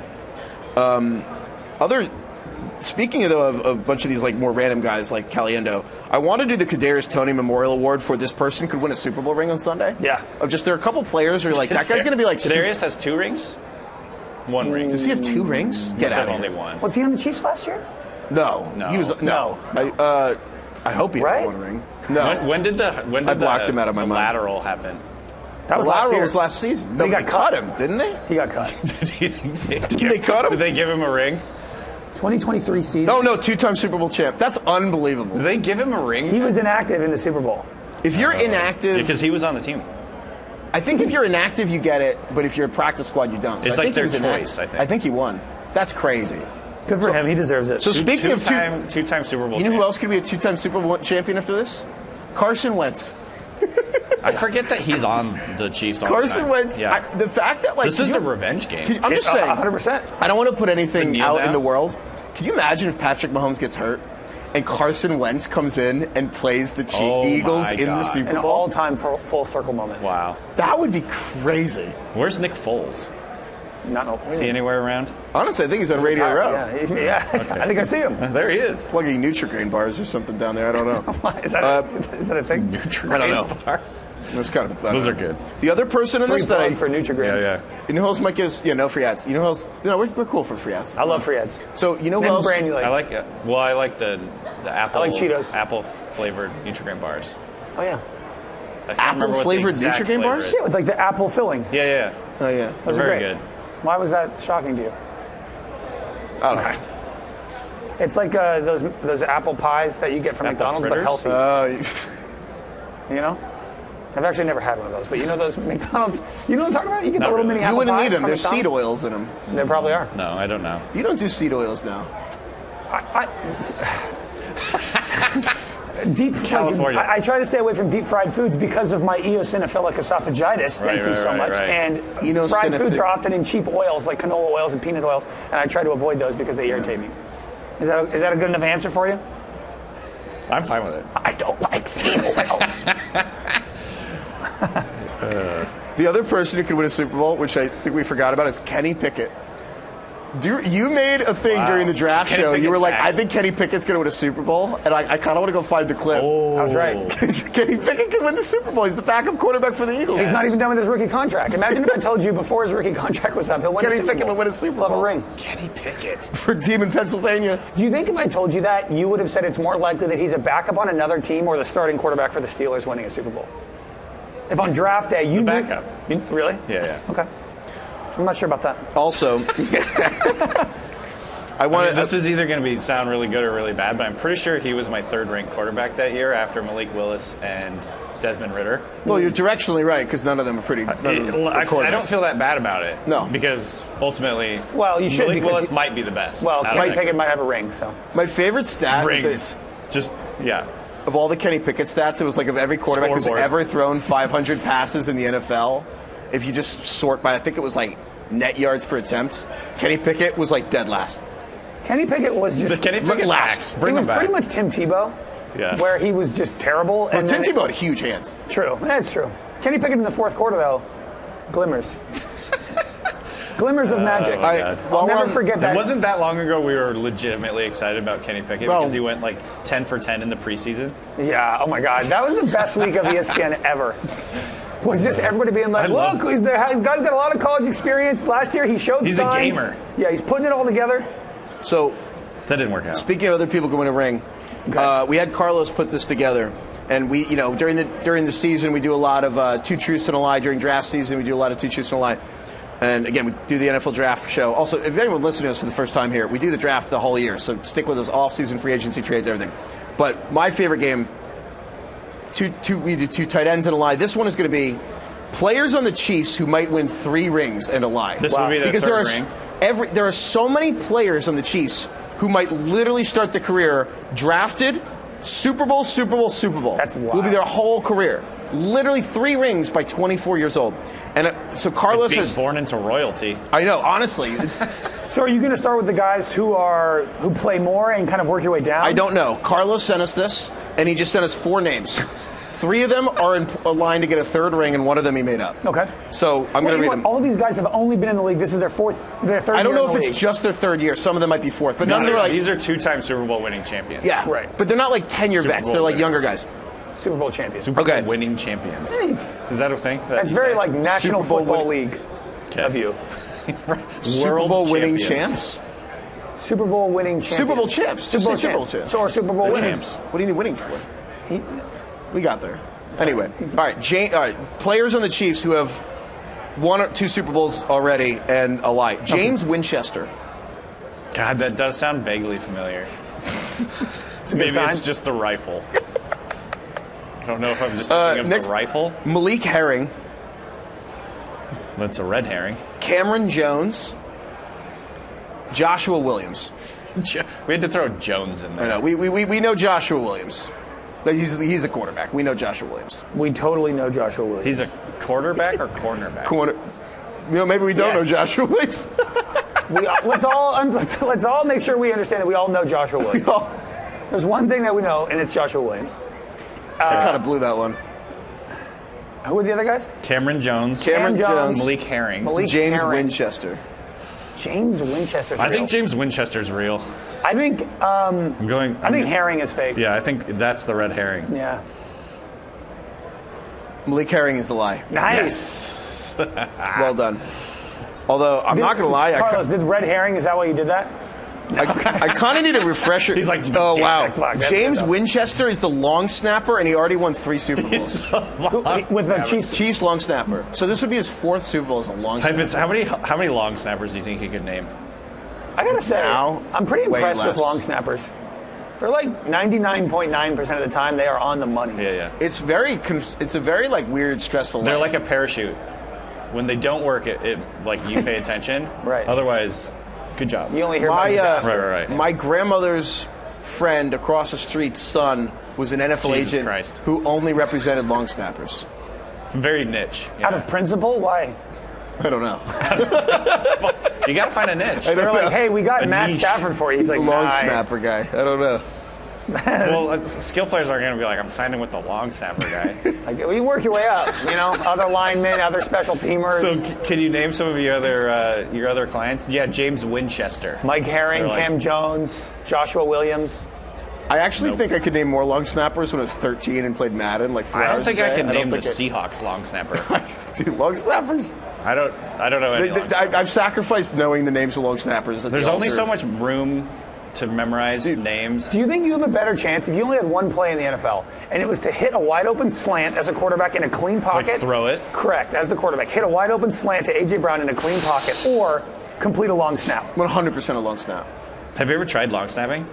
Speaking of a bunch of these like more random guys like Caliendo, I want to do the Kadarius Toney Memorial Award for this person could win a Super Bowl ring on Sunday. Yeah. Of just there are a couple players who are like that guy's going to be like. Kadarius has 2 rings. 1 ring. Does he have 2 rings? Get out of only here. 1. Was he on the Chiefs last year? No. He was no. I hope he has 1 ring. No. When did I blocked him out of my mind. lateral happen? That was the last lateral year. was last season. No, They got they cut cut. him, didn't they? He got cut. Didn't they cut him? Did they give him a ring? 2023 season. No, 2-time Super Bowl champ. That's unbelievable. Did they give him a ring? He was inactive in the Super Bowl. If you're inactive, because he was on the team. I think if you're inactive, you get it, but if you're a practice squad, you don't. So It's I like think he their was choice, inactive. I think. he won. That's crazy. Good for him. He deserves it. So speaking of two-time Super Bowl. you know who else could be a 2-time Super Bowl champion after this? Carson Wentz. I forget that he's on the Chiefs all Carson the time. Wentz. Yeah. The fact that like This is a revenge game. I'm just saying. 100%. I don't want to put anything kneel out down? in the world. Can you imagine if Patrick Mahomes gets hurt and Carson Wentz comes in and plays the Eagles my in the God. Super An Bowl? all-time full circle moment. Wow. That would be crazy. Where's Nick Foles? Not Is he anywhere around? Honestly, I think he's on Radio Row. Yeah. I think I see him. There he is. Plugging Nutri-Grain bars or something down there. I don't know. Is that a thing? I don't know. Bars. It's kind of pathetic. Those are good. The other person in Free this that plug for Nutri-Grain. Yeah. you know who else might get us? Yeah, no free ads. You know who else? You know, we're cool for free ads. I love free ads. So you know who Name a else? brand you like. I like it. Well, I like the apple. I like Cheetos. Apple flavored Nutri-Grain bars. Oh, yeah. I can't remember what the Apple-flavored exact Nutri-Grain flavor bars? is. Yeah, with like the apple filling. Yeah. Oh yeah. Those are Very great. good. Why was that shocking to you? I don't know. It's like those apple pies that you get from Apple McDonald's, fritters? but healthy. Oh, You know? I've actually never had one of those, but you know those McDonald's. You know what I'm talking about? You get the little mini you apple wouldn't pies need them. from There's seed McDonald's. oils in them. There probably are. No, I don't know. You don't do seed oils now. California. I try to stay away from deep fried foods because of my eosinophilic esophagitis. Thank you so much. Right. And Eosinophil- fried foods are often in cheap oils like canola oils and peanut oils, and I try to avoid those because they irritate me. Is that a good enough answer for you? I'm fine with it. I don't like seed oils. The other person who could win a Super Bowl, which I think we forgot about, is Kenny Pickett. You made a thing during the draft Kenny show. Pickett You were like, facts. I think Kenny Pickett's going to win a Super Bowl, and I kind of want to go find the clip. I was right. Kenny Pickett can win the Super Bowl. He's the backup quarterback for the Eagles. He's not even done with his rookie contract. Imagine if I told you before his rookie contract was up, he'll win Kenny a Super Pickett Bowl. will win a Super He'll have Bowl. a ring. Kenny Pickett. For a team in Pennsylvania. Do you think if I told you that, you would have said it's more likely that he's a backup on another team or the starting quarterback for the Steelers winning a Super Bowl? If on draft day you The knew- backup. Really? Yeah. Okay. I'm not sure about that. Also, this is either going to sound really good or really bad, but I'm pretty sure he was my third-ranked quarterback that year after Malik Willis and Desmond Ridder. Well, you're directionally right because none of them are pretty. I don't feel that bad about it. No, because ultimately, well, you should. Malik Willis might be the best. Well, Kenny Pickett might have a ring. So my favorite stat of all the Kenny Pickett stats, it was like of every quarterback who's ever thrown 500 passes in the NFL. If you just sort by, I think it was like net yards per attempt. Kenny Pickett was like dead last. Kenny Pickett was just the Kenny Pickett last. Bring him back. Pretty much Tim Tebow. Yeah. Where he was just terrible. And Tim Tebow had huge hands. True. That's true. Kenny Pickett in the fourth quarter, though, glimmers. Glimmers of magic. I'll never forget that. It wasn't that long ago we were legitimately excited about Kenny Pickett because he went like 10 for 10 in the preseason. Yeah. Oh, my God. That was the best week of ESPN ever. Was just everybody being like, look, this guy's got a lot of college experience. Last year he showed signs. He's a gamer. Yeah, he's putting it all together. So that didn't work out. Speaking of other people going to ring, we had Carlos put this together, and we, during the season we do a lot of 2 truths and a lie. During draft season we do a lot of 2 truths and a lie, and again we do the NFL draft show. Also, if anyone listening to us for the first time here, we do the draft the whole year, so stick with us. Off season, free agency, trades, everything. But my favorite game, we do 2 tight ends and a lie. This one is going to be players on the Chiefs who might win 3 rings and a lie. This would be the third ring. There are so many players on the Chiefs who might literally start the career drafted, Super Bowl, Super Bowl, Super Bowl. That's wild. Will be their whole career. Literally 3 rings by 24 years old. And so Carlos is born into royalty. I know, honestly. So are you going to start with the guys who play more and kind of work your way down? I don't know. Carlos sent us this, and he just sent us 4 names. 3 of them are in a line to get a 3rd ring, and 1 of them he made up. Okay. So I'm going to read them. All these guys have only been in the league. This is their 3rd year. I don't know if it's just their 3rd year. Some of them might be 4th, but these are 2-time Super Bowl winning champions. Yeah, right. But they're not like 10-year vets. They're like younger guys. Super Bowl champions. Super Bowl winning champions. Is that a thing? That's very like National Football League of you. Super Bowl winning champs. Super Bowl winning champions. Super Bowl champs. Just say Super Bowl champs. So are Super Bowl winners. What do you need winning for? We got there. Anyway, all right. Players on the Chiefs who have 1 or 2 Super Bowls already and a lie. James Winchester. God, that does sound vaguely familiar. Maybe it's just the rifle. I don't know if I'm just thinking of the rifle. Malik Herring. That's a red herring. Cameron Jones. Joshua Williams. We had to throw Jones in there. I know. We know Joshua Williams. He's a quarterback. We know Joshua Williams. We totally know Joshua Williams. He's a quarterback or cornerback? Maybe we don't know Joshua Williams. Let's all make sure we understand that we all know Joshua Williams. There's one thing that we know, and it's Joshua Williams. I kind of blew that one. Who are the other guys? Cameron Jones. Malik Herring. James Winchester. James Winchester's real. I think James Winchester's real. I think I think Herring is fake. Yeah, I think that's the red herring. Yeah. Malik Herring is the lie. Nice. Yes. Well done. Although I'm not going to lie, Carlos, did red herring? Is that why you did that? I kind of need a refresher. He's like, oh wow, James Winchester is the long snapper, and he already won 3 Super Bowls with the Chiefs long snapper. So this would be his 4th Super Bowl as a long snapper. Heifetz, how many long snappers do you think he could name? I gotta say, I'm pretty impressed with long snappers. They're like 99.9% of the time they are on the money. Yeah. It's a very like weird, stressful. They're life. like a parachute. When they don't work, it like you pay attention. Right. Otherwise, good job. You only hear about disaster. Right. My grandmother's friend across the street's son was an NFL agent who only represented long snappers. It's very niche. Out of principle? Why? I don't know. You got to find a niche. They're like, hey, we got Matt Stafford for you. He's like, a long snapper guy. I don't know. Well, skill players are going to be like, I'm signing with the long snapper guy. Like, you work your way up, other linemen, other special teamers. So, can you name some of your other clients? Yeah, James Winchester, Mike Herring, Cam Jones, Joshua Williams. I actually think I could name more long snappers when I was 13 and played Madden like 4 hours a day. I don't think I can name the Seahawks long snapper. Dude, long snappers? I don't know any I've sacrificed knowing the names of long snappers. There's only so much room to memorize names. Do you think you have a better chance if you only had one play in the NFL and it was to hit a wide open slant as a quarterback in a clean pocket? Like throw it? Correct, as the quarterback. Hit a wide open slant to A.J. Brown in a clean pocket or complete a long snap. 100% a long snap. Have you ever tried long snapping?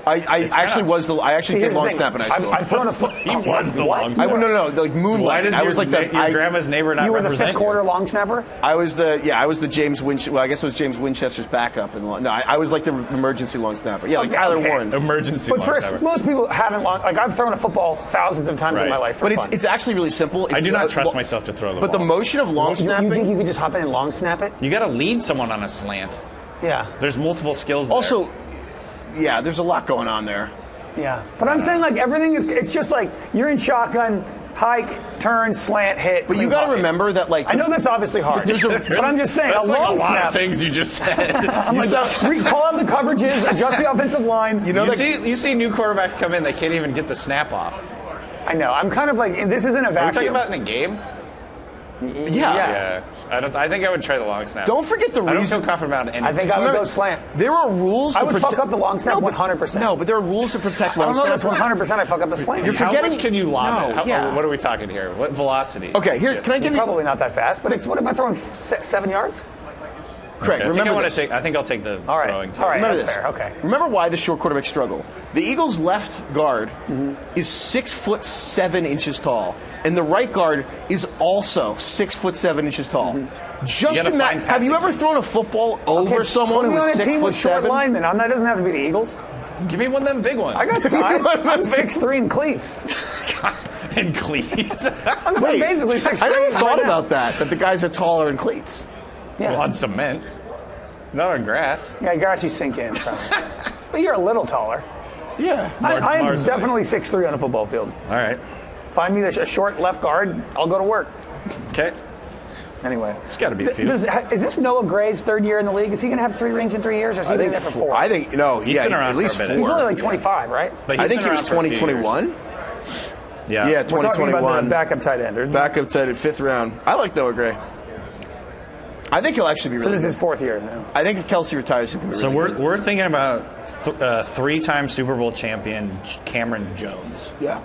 I actually did long snap in high school. I've thrown a He was the long snapper. No, like moonlight. Why does I was like your grandma's neighbor not You were the represent fifth quarter you? long snapper? I was the James Winchester. Well, I guess it was James Winchester's backup. I was like the emergency long snapper. Yeah, like Tyler Warren. Emergency But long first, snapper. most people haven't long. Like I've thrown a football thousands of times in my life. But it's actually really simple. I do not trust myself to throw the But ball. the motion of long You snapping. think you could just hop in and long snap it? You got to lead someone on a slant. Yeah. There's multiple skills there. Also, yeah, there's a lot going on there. Yeah. But I'm saying like everything is. It's just like you're in shotgun, hike, turn, slant, hit. But you got to remember that, like, I know that's obviously hard. But I'm just saying That's a like long a lot snap. of things you just said. I'm like, call out the coverages, adjust the offensive line. You see new quarterbacks come in, they can't even get the snap off. I know. I'm kind of like this isn't a vacuum. Are we talking about in a game? Yeah. I think I would try the long snap. Don't forget the I don't reason. feel confident about anything. I think I would go slant. There are rules to I would protect. fuck up the long snap 100%. No, but there are rules to protect I long don't know if snappers. that's 100%. I fuck up the slant. You're How forgetting- much can you lob No, it? yeah. What are we talking here? What velocity? Okay, here, can I give you? Probably not that fast, but it's what am I throwing 7 yards? Craig, Okay, remember I this. think I'll take the All right. throwing too. All right. Remember That's this. fair. Okay. Remember why the short quarterbacks struggle. The Eagles' left guard is 6'7" tall, and the right guard is also 6'7" tall. Just You gotta imagine. find Have you passing ever thrown a football over someone Put who me was on a team with short 6'7"? linemen. That doesn't have to be the Eagles. Give me one of them big ones. I got size. I'm 6'3" in cleats. and cleats. I'm basically 6'3". I never thought right now. about that the guys are taller in cleats. Yeah. Well, on cement. Not on grass. Yeah, grass you sink in. Probably. But you're a little taller. Yeah. I am Mars- definitely 6'3" on a football field. All right. Find me a short left guard, I'll go to work. Okay. Anyway. It's got to be a few. Is this Noah Gray's third year in the league? Is he going to have 3 rings in 3 years, or is he been there for 4? I think no. He's Yeah, been around at least for a bit. 4. He's only like 25, right? But I he's think been he was around for a few years. 2021. Yeah. Yeah, We're talking about 2021. the backup tight end. Isn't it? Backup tight end, 5th round. I like Noah Gray. I think he'll actually be So really this is good. his 4th year now. I think if Kelce retires, he's going to be So really good. we're thinking about 3-time Super Bowl champion Cameron Jones. Yeah.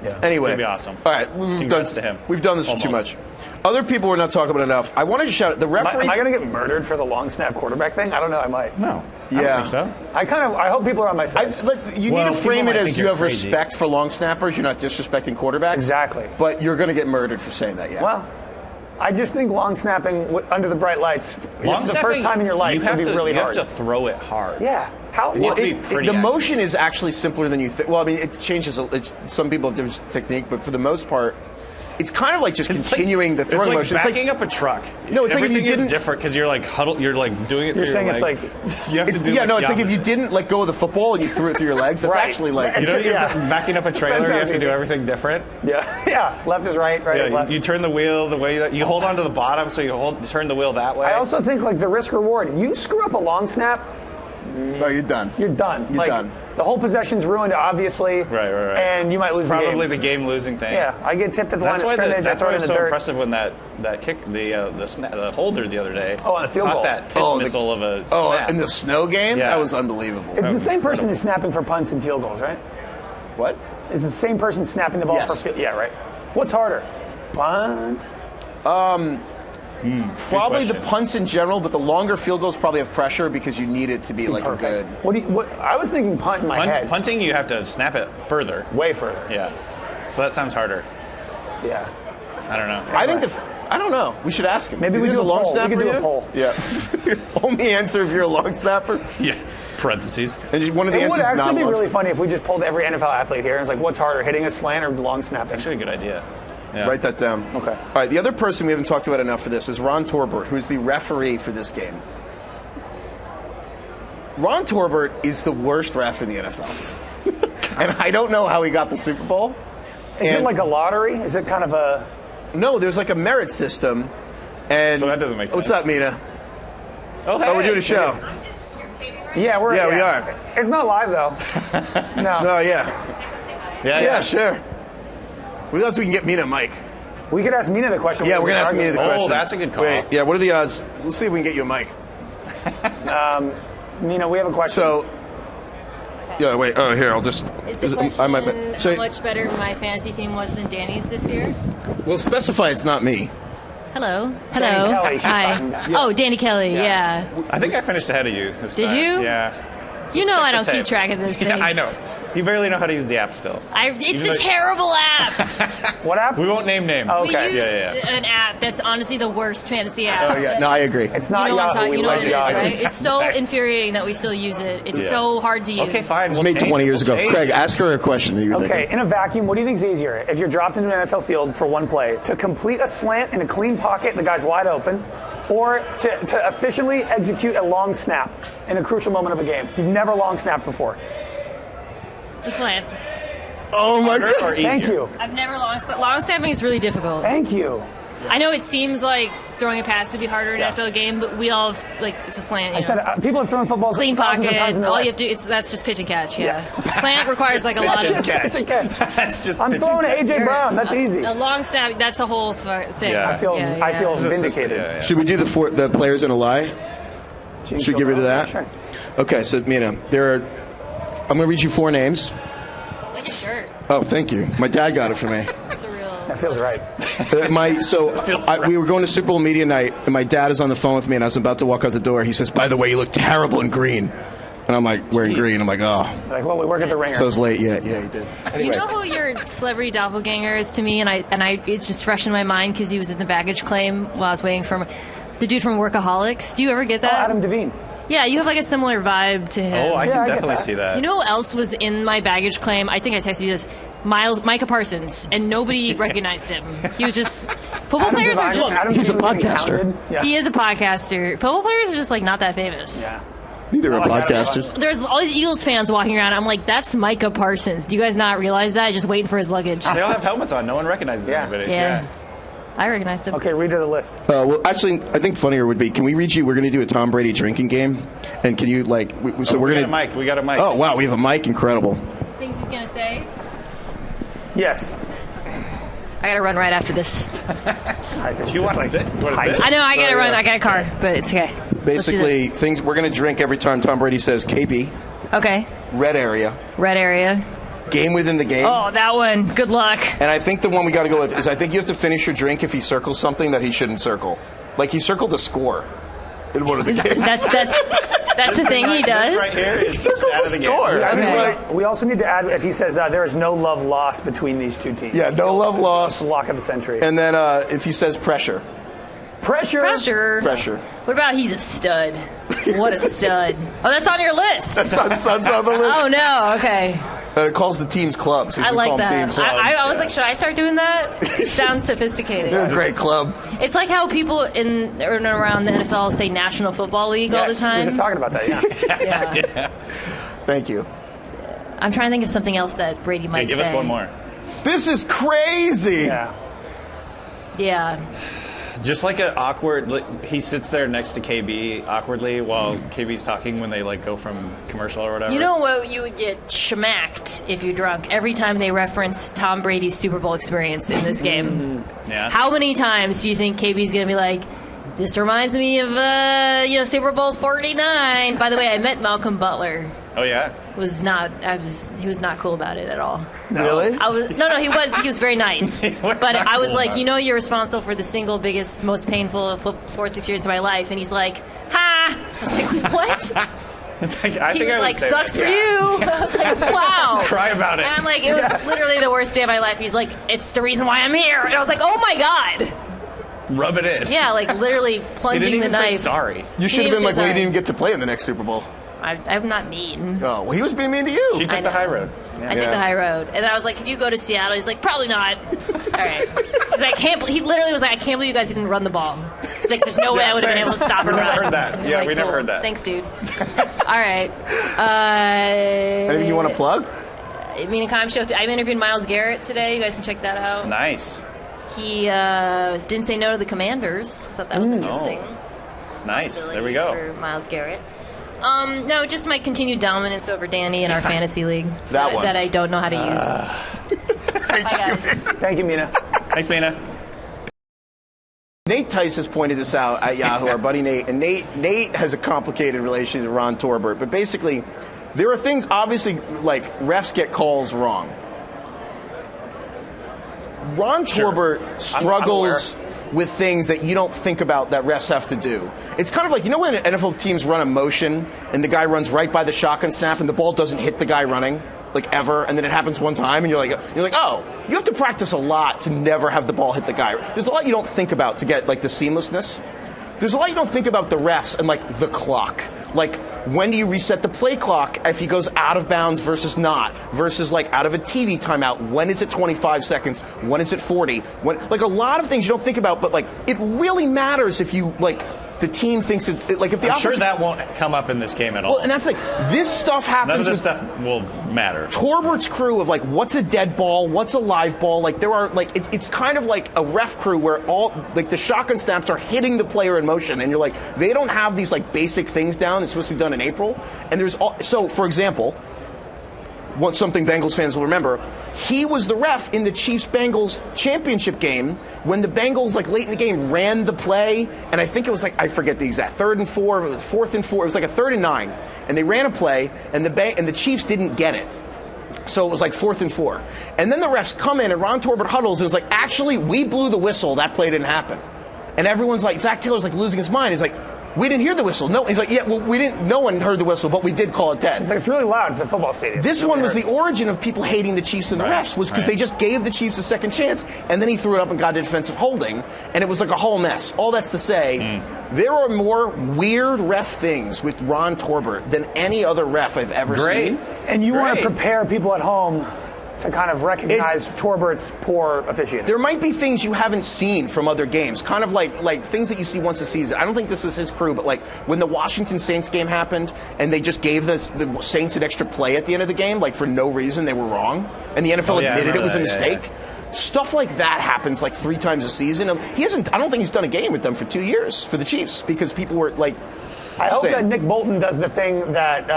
Yeah. Anyway. That'd be awesome. All right. Congrats to him. We've done this for too Almost. much. Other people we're not talking about enough. I wanted to shout out the referee. Am I going to get murdered for the long snap quarterback thing? I don't know. I might. No. Yeah. I don't think so. I hope people are on my side. You Well, need to frame people it might as think you you're have crazy. respect for long snappers. You're not disrespecting quarterbacks. Exactly. But you're going to get murdered for saying that, yeah. Well, I just think long snapping under the bright lights, Long the first time in your life, would be really you hard. have to throw it hard. Yeah. How? It needs to be the pretty accurate. motion is actually simpler than you think. Well, I mean, it changes. Some people have different technique, but for the most part, it's kind of like just continuing the throwing it's like motion. backing up a truck. No, it's like if you Everything didn't- is different because you're like huddled. You're like doing it. You're through saying your it's legs. like- you have to do. it's like the if you didn't let go of the football and you threw it through your legs, that's Right. actually like. You know, you're Yeah. backing up a trailer. That You have sounds to do easy. everything different. Yeah. Yeah. Left is right. Right is Yeah, left. you turn the wheel the way that you hold onto the bottom, so you turn the wheel that way. I also think like the risk reward. You screw up a long snap, No, you're done. you're done. You're like, done. The whole possession's ruined, obviously. Right. And you might lose Probably the the game-losing thing. game. Yeah. I get tipped at the line That's of why scrimmage. I that's throw why it it in was the so dirt. impressive when that kick the holder the other day. Oh, on the field caught goal. that piss Oh, missile of a Oh, snap. in the snow game, Yeah. that was unbelievable. It's the same person who's snapping for punts and field goals, right? What? Is the same person snapping the ball Yes. for field? Yeah, right. What's harder? Punt. Probably the question. punts in general, but the longer field goals probably have pressure because you need it to be like a good. What I was thinking punt in my head. Punting, you have to snap it further. Way further. Yeah. So that sounds harder. Yeah. I don't know. I think I don't know. We should ask him. Maybe Do we you think do he's a long poll. We snapper. could do a yet? poll. Yeah. Only answer if you're a long snapper. Yeah. Parentheses. And just one of the It would answers is not actually be long really snapper. funny if we just pulled every NFL athlete here and it's like, what's harder, hitting a slant or long snapping? Actually, a good idea. Yeah. Write that down. Okay. All right. The other person we haven't talked about enough for this is Ron Torbert, who's the referee for this game. Ron Torbert is the worst ref in the NFL, and I don't know how he got the Super Bowl. Is it And- like a lottery? Is it kind of a... No, there's like a merit system, and So that doesn't make What's sense. up, Mina? Oh, hey. Oh, we're doing a show. Yeah, we are. It's not live, though. No. Oh yeah, Yeah. sure. We thought we can get Mina a mic. We could ask Mina the question. Yeah, we're gonna ask Mina the Oh, question. that's a good call. Wait, yeah. What are the odds? We'll see if we can get you a mic. Mina, we have a question. So, Yeah, wait. Oh, here, I'll just... Is the question how much better my fantasy team was than Danny's this year? Well, specify it's not me. Hello. Danny Kelly, Hi. yeah. Oh, Danny Kelly, yeah. I think I finished ahead of you. Did you? Yeah. You know I don't the keep tape. track of those things. Yeah, I know. You barely know how to use the app still. It's Even a though- terrible app. What app? We won't name names. Oh, We okay. use Yeah. an app that's honestly the worst fantasy app. Oh, yeah. No, I agree. It's You not know what I'm Yahoo. talking. We You know love what it is, Yahoo. right? It's so infuriating that we still use it. It's so hard to use. Okay, fine. It was made 20 years ago. Craig, ask her a question. That you were Okay, thinking. in a vacuum, what do you think is easier? If you're dropped into an NFL field for one play, to complete a slant in a clean pocket and the guy's wide open, or to efficiently execute a long snap in a crucial moment of a game? You've never long snapped before. The slant. Oh, my God. Or easier? Thank you. I've never long snapped. Long snapping is really difficult. Thank you. I know it seems like throwing a pass would be harder in an NFL game, but we all have, it's a slant. I You said know. people have thrown footballs Clean thousands of pocket. times in their All you life. have to that's just pitch and catch. Yeah. Slant requires like a lot of. Pitch and catch. That's just I'm pitch throwing to and AJ Brown. That's easy. A long snap. That's a whole thing. Yeah. I feel catch. vindicated. Yeah. Should we do the players in a lie? Should we get rid of that? Sure. Okay, so, Mina, I'm going to read you 4 names. Like your shirt. Oh, thank you. My dad got it for me. It's a real. That feels right. We were going to Super Bowl media night, and my dad is on the phone with me, and I was about to walk out the door. He says, "By the way, you look terrible in green." And I'm like, wearing green. I'm like, oh. Like, well, we work at the Ringer. So it was late. Yeah, he did. Anyway. You know who your celebrity doppelganger is to me, and I it's just fresh in my mind because he was in the baggage claim while I was waiting for the dude from Workaholics. Do you ever get that? Adam Devine. Yeah, you have like a similar vibe to him. Oh, I Yeah, can I get definitely that. see that. You know who else was in my baggage claim? I think I texted you this. Micah Parsons, and nobody recognized him. He was just football players are just. He's a Devine podcaster. counted. Yeah. He is a podcaster. Football players are just like not that famous. Yeah. Neither are Oh, I got it. podcasters. There's all these Eagles fans walking around. I'm like, that's Micah Parsons. Do you guys not realize that? Just waiting for his luggage. They all have helmets on. No one recognizes Yeah. anybody. Yeah. I recognized him. Okay, read to the list. Well, actually, I think funnier would be, can we read you? We're going to do a Tom Brady drinking game. And can you, we're We going got a to. mic. We got a mic. Oh, wow, we have a mic. Incredible. Things he's gonna say. Yes. I gotta run right after this. Do you want to sit? You want to sit? I know I gotta run. I got a car, but it's okay. Let's do Basically, this. things we're going to drink every time Tom Brady says KB, Okay. red area, Red area. game within the game. Oh, that one. Good luck. And I think the one we got to go with is I think you have to finish your drink if he circles something that he shouldn't circle. Like he circled the score in one of the games. That's a thing he does. This right here is the circled stat the of the game. score. Yeah, I mean, Okay. like, we also need to add, if he says that, there is no love lost between these two teams. yeah, no love lost. Lock of the century. And then if he says pressure. Pressure. Pressure. What about he's a stud? What a stud. Oh, that's on your list. That's on the list. Oh, no. Okay. It calls the teams clubs. He I doesn't like call them that. teams. I was like, should I start doing that? It sounds sophisticated. They're a great club. It's like how people in or around the NFL say National Football League all the Yes, We time. were just talking about that, yeah. Yeah. Thank you. I'm trying to think of something else that Brady might Give say. us one more. This is crazy. Yeah. Yeah. Just like an awkward, he sits there next to KB awkwardly while KB's talking when they go from commercial or whatever. You know what? You would get schmacked if you're drunk every time they reference Tom Brady's Super Bowl experience in this game. Yeah. How many times do you think KB's going to be like, this reminds me of, Super Bowl 49. By the way, I met Malcolm Butler. Oh yeah. He was not cool about it at all. Really? He was very nice. was But not I was cool like, about it. you're responsible for the single biggest, most painful sports experience of my life. And he's like, ha! I was like, what? I think He I was would like, say sucks that. for you. I was like, wow. Cry about it. And I'm like, it was literally the worst day of my life. He's like, it's the reason why I'm here. And I was like, oh my God. Rub it in. Yeah, like literally He didn't plunging the even say knife. sorry. You should have been He like, didn't well, say you didn't even get to play in the next Super Bowl. I'm not mean. Oh, well, he was being mean to you. She took I the know. high road. I took the high road. And then I was like, can you go to Seattle? He's like, probably not. All right. He's like, he literally was like, I can't believe you guys didn't run the ball. He's like, there's no way I would have been able to stop a We never run. heard that. And I'm Yeah, like, we never cool. heard that. Thanks, dude. All right. Anything you want to plug? Mina Kimes Show. I'm interviewing Myles Garrett today. You guys can check that out. Nice. He didn't say no to the Commanders. I thought that was interesting. Nice. There we go. For Myles Garrett. No, just my continued dominance over Danny in our fantasy league That one. that I don't know how to use. Bye, guys. Thank you, Mina. Thanks, Mina. Nate Tice has pointed this out at Yahoo, our buddy Nate. And Nate has a complicated relationship with Ron Torbert. But basically, There are things, obviously, like refs get calls wrong. Ron Torbert struggles with things that you don't think about that refs have to do. It's kind of like, you know when NFL teams run a motion and the guy runs right by the shotgun snap and the ball doesn't hit the guy running, like ever, and then it happens one time and you're like, oh, you have to practice a lot to never have the ball hit the guy. There's a lot you don't think about to get like the seamlessness. There's a lot you don't think about the refs and like the clock. Like, when do you reset the play clock if he goes out of bounds versus not, versus like out of a TV timeout? When is it 25 seconds? When is it 40? Like a lot of things you don't think about, but like it really matters if you like the team thinks it. Like if the I'm sure that won't come up in this game at all. Well, and that's like this stuff happens. None of this stuff will matter. Torbert's crew of like what's a dead ball, what's a live ball. Like there are like it's kind of like a ref crew where all like the shotgun snaps are hitting the player in motion, and you're like they don't have these like basic things down. It's supposed to be done in April, and there's so for example. Something Bengals fans will remember, he was the ref in the Chiefs-Bengals championship game when the Bengals, like late in the game, ran the play, and I think it was like, I forget the exact, 3rd and 4, it was 4th and 4, it was like a 3rd and 9, and they ran a play, and the Chiefs didn't get it. So it was like 4th and 4. And then the refs come in, and Ron Torbert huddles, and was like, actually, we blew the whistle, that play didn't happen. And everyone's like, Zach Taylor's like losing his mind. He's like, we didn't hear the whistle. No, he's like, yeah, well, we didn't. No one heard the whistle, but we did call it dead. It's like it's really loud. It's a football stadium. This one was the origin of people hating the Chiefs and the refs, was because they just gave the Chiefs a second chance, and then he threw it up and got a defensive holding, and it was like a whole mess. All that's to say, there are more weird ref things with Ron Torbert than any other ref I've ever seen. And you want to prepare people at home to kind of recognize Torbert's poor officiating. There might be things you haven't seen from other games, kind of like things that you see once a season. I don't think this was his crew, but like when the Washington Saints game happened and they just gave the Saints an extra play at the end of the game, like for no reason, they were wrong, and the NFL admitted it was a mistake. Yeah. Stuff like that happens like 3 times a season. He hasn't. I don't think he's done a game with them for 2 years for the Chiefs because people were like. I hope that Nick Bolton does the thing that.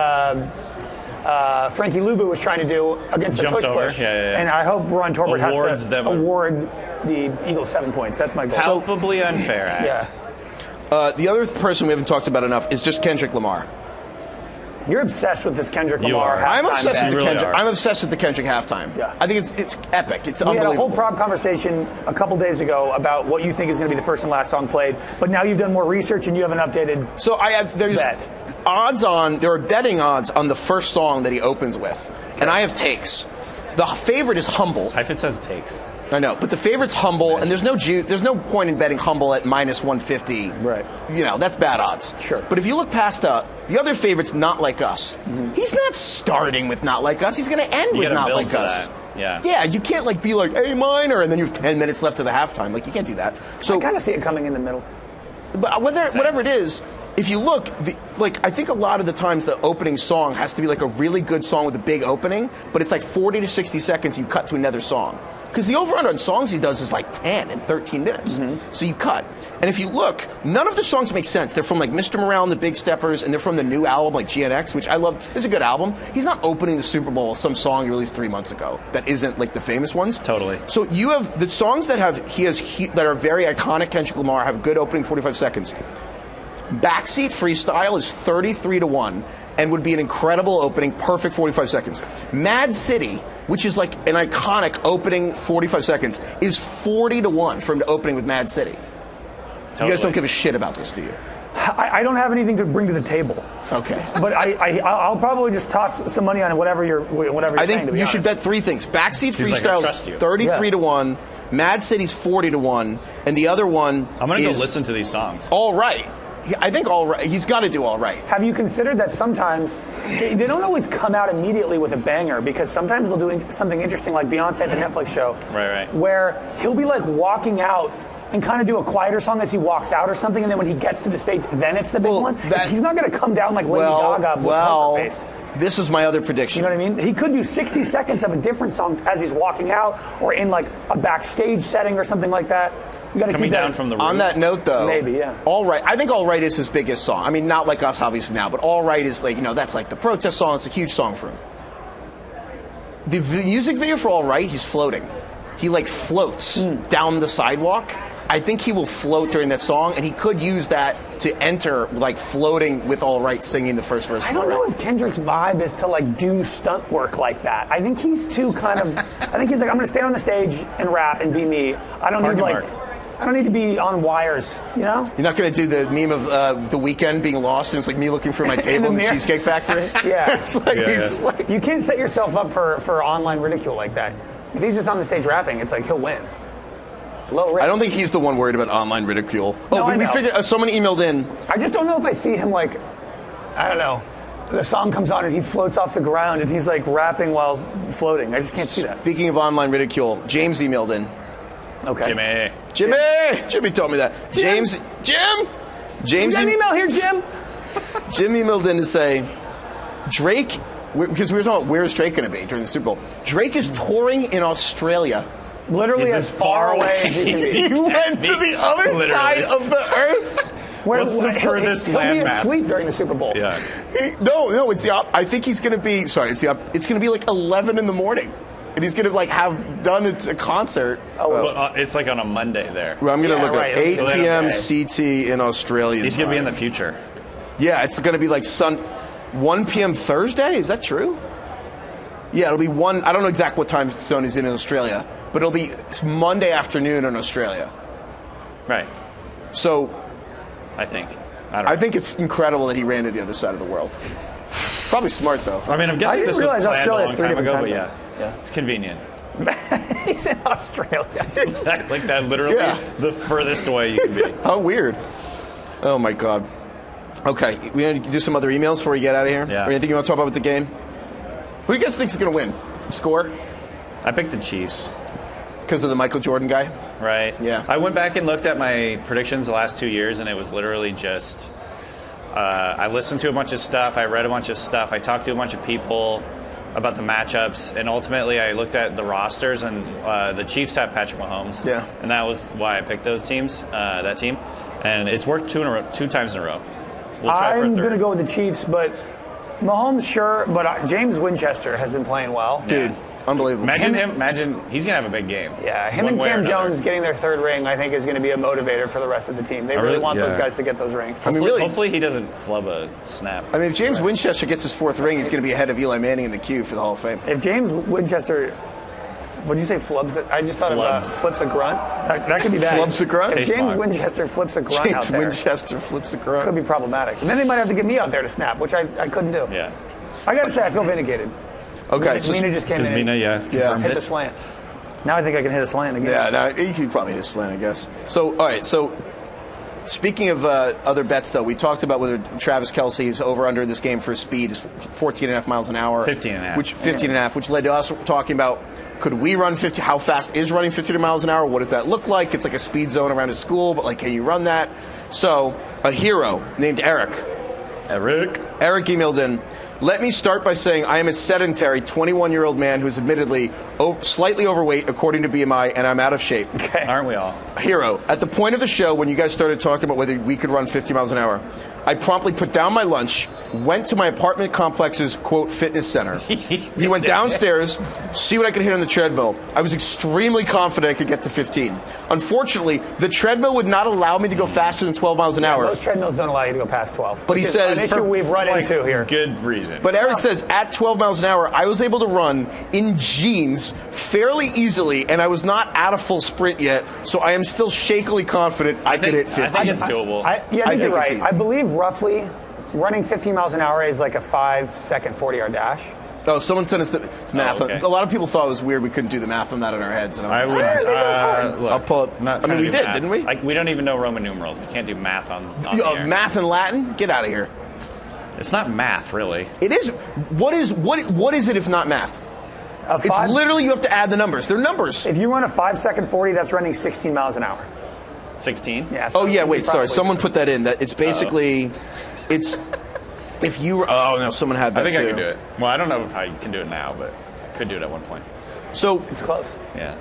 Frankie Luvu was trying to do against the push. And I hope Ron Torbert has to award the Eagles 7 points. That's my goal. Palpably unfair act. Yeah. The other person we haven't talked about enough is just Kendrick Lamar. You're obsessed with this Kendrick Lamar halftime. I'm obsessed with the really Kendrick. I'm obsessed with the Kendrick halftime. Yeah. I think it's epic. It's unbelievable. We had a whole prop conversation a couple days ago about what you think is going to be the first and last song played, but now you've done more research and you have an updated bet. There are betting odds on the first song that he opens with, and I have takes. The favorite is Humble. Heifetz says takes. I know, but the favorite's Humble, and there's no point in betting Humble at minus 150. Right. You know, that's bad odds. Sure. But if you look past the other favorite's Not Like Us. Mm-hmm. He's not starting with Not Like Us. He's going to end with Not Like Us. Yeah. Yeah, you can't like be like A minor, and then you have 10 minutes left to the halftime. Like, you can't do that. So I kind of see it coming in the middle. But whatever it is, if you look, I think a lot of the times the opening song has to be like a really good song with a big opening, but it's like 40 to 60 seconds, you cut to another song. Because the over-under on songs he does is like 10 and 13 minutes. Mm-hmm. So you cut. And if you look, none of the songs make sense. They're from like Mr. Morale and the Big Steppers, and they're from the new album like GNX, which I love. It's a good album. He's not opening the Super Bowl with some song he released 3 months ago that isn't like the famous ones. Totally. So you have the songs that that are very iconic. Kendrick Lamar have good opening 45 seconds. Backseat Freestyle is 33-1 and would be an incredible opening, perfect 45 seconds. Mad City, which is like an iconic opening 45 seconds, is 40-1 from the opening with Mad City. Totally. You guys don't give a shit about this, do you? I don't have anything to bring to the table. Okay. But I'll probably just toss some money on whatever you're I think saying, you should bet 3 things. Backseat Freestyle is 33-1, Mad City's 40-1, and the other one I'm going to go listen to these songs. All Right. I think All Right. He's got to do All Right. Have you considered that sometimes they don't always come out immediately with a banger, because sometimes they'll do something interesting like Beyonce at the Netflix show, right, where he'll be like walking out and kind of do a quieter song as he walks out or something, and then when he gets to the stage, then it's the big one. He's not going to come down like Lady Gaga with poker face. This is my other prediction. You know what I mean? He could do 60 seconds of a different song as he's walking out, or in like a backstage setting or something like that. You got to keep down from the roof. On that note, though, maybe, yeah. All Right. I think All Right is his biggest song. I mean, Not Like Us, obviously now, but All Right is like, that's like the protest song. It's a huge song for him. The music video for All Right, he's floating. He like floats down the sidewalk. I think he will float during that song, and he could use that to enter, like, floating with All Right singing the first verse. I don't know if Kendrick's vibe is to, like, do stunt work like that. I think he's too kind of, I think he's like, I'm going to stand on the stage and rap and be me. I don't need to be on wires, you know? You're not going to do the meme of The Weeknd being lost, and it's like me looking for my table in the Cheesecake Factory? Yeah. It's like, like, you can't set yourself up for online ridicule like that. If he's just on the stage rapping, it's like he'll win. Low risk. I don't think he's the one worried about online ridicule. No, we figured, someone emailed in. I just don't know if I see him like, I don't know. The song comes on and he floats off the ground and he's like rapping while floating. I just can't see that. Speaking of online ridicule, James emailed in. Okay. Jimmy told me that. James. You got an email here, Jim? Jim emailed in to say, Drake, because we were talking about where's Drake going to be during the Super Bowl. Drake is touring in Australia. Literally as far away as he can be. He went to the other side of the earth. What's the furthest landmass? He'll be asleep during the Super Bowl. Yeah. No, it's the I think he's going to be, it's going to be like 11 in the morning. And he's going to, like, have done a concert. It's like on a Monday there. Well, I'm going to look up 8 So p.m. CT in Australia. He's going to be in the future. Yeah, it's going to be like 1 p.m. Thursday. Is that true? Yeah, it'll be 1. I don't know exactly what time zone he's in Australia, but it'll be Monday afternoon in Australia. Right. So, I think. I think it's incredible that he ran to the other side of the world. Probably smart, though. I mean, I'm guessing this was planned Australia's a long 3 time different ago, time but zones. yeah, it's convenient. He's in Australia. Like that, literally the furthest away you can be. How weird. Oh, my God. Okay, we need to do some other emails before we get out of here. Yeah. Or anything you want to talk about with the game? Who do you guys think is going to win? Score? I picked the Chiefs. Because of the Michael Jordan guy? Right. Yeah. I went back and looked at my predictions the last 2 years, and it was literally just I listened to a bunch of stuff, I read a bunch of stuff, I talked to a bunch of people about the matchups, and ultimately I looked at the rosters, and the Chiefs have Patrick Mahomes. Yeah. And that was why I picked those teams, that team. And it's worked 2 times in a row. We'll try for a I'm third. going to go with the Chiefs, but Mahomes, sure, but James Winchester has been playing well. Dude, unbelievable. Imagine he's going to have a big game. Yeah, him and Cam Jones getting their 3rd ring, I think, is going to be a motivator for the rest of the team. They really want those guys to get those rings. I mean, really, hopefully he doesn't flub a snap. I mean, if James Winchester gets his 4th ring, he's going to be ahead of Eli Manning in the queue for the Hall of Fame. If James Winchester, what did you say, flubs? I just thought of flips a grunt. That could be bad. Flips a grunt? If James Winchester flips a grunt out there, Winchester flips a grunt. Could be problematic. And then they might have to get me out there to snap, which I couldn't do. Yeah. I got to say, I feel vindicated. Okay. Mina just came in Mina, and hit the slant. Now I think I can hit a slant again. Yeah, no, you could probably hit a slant, I guess. So, all right, so speaking of other bets, though, we talked about whether Travis Kelce is over-under this game for speed, is 14.5 miles an hour. 15.5. 15.5, which led to us talking about, could we run 50? How fast is running 50 miles an hour? What does that look like? It's like a speed zone around a school, but, like, can you run that? So, a hero named Eric emailed in, let me start by saying I am a sedentary 21-year-old man who's admittedly slightly overweight according to BMI, and I'm out of shape. Okay. Aren't we all? Hero, at the point of the show when you guys started talking about whether we could run 50 miles an hour, I promptly put down my lunch, went to my apartment complex's, quote, fitness center. We went downstairs, see what I could hit on the treadmill. I was extremely confident I could get to 15. Unfortunately, the treadmill would not allow me to go faster than 12 miles an hour. Most treadmills don't allow you to go past 12. But he says... an issue we've run into here. Good reason. But Eric says at 12 miles an hour, I was able to run in jeans fairly easily, and I was not at a full sprint yet, so I am still shakily confident I could hit 50. I think it's doable. I think you're right. easy. I believe roughly running 15 miles an hour is like a 5-second 40-yard dash. Oh, someone sent us the math. okay. A lot of people thought it was weird we couldn't do the math on that in our heads. And I was look, I'll pull it. not I mean, trying to we do did, math. didn't we? Like, we don't even know Roman numerals. You can't do math on the air. Math and Latin? Get out of here. It's not math, really. It is. What is it if not math? It's literally you have to add the numbers. They're numbers. If you run a 5-second 40, that's running 16 miles an hour. 16? Yeah. So oh yeah, wait. Sorry, someone put that in. That it's basically, it's if you. Oh no, someone had that. I think too. I can do it. Well, I don't know if I can do it now, but I could do it at one point. So it's close. Yeah.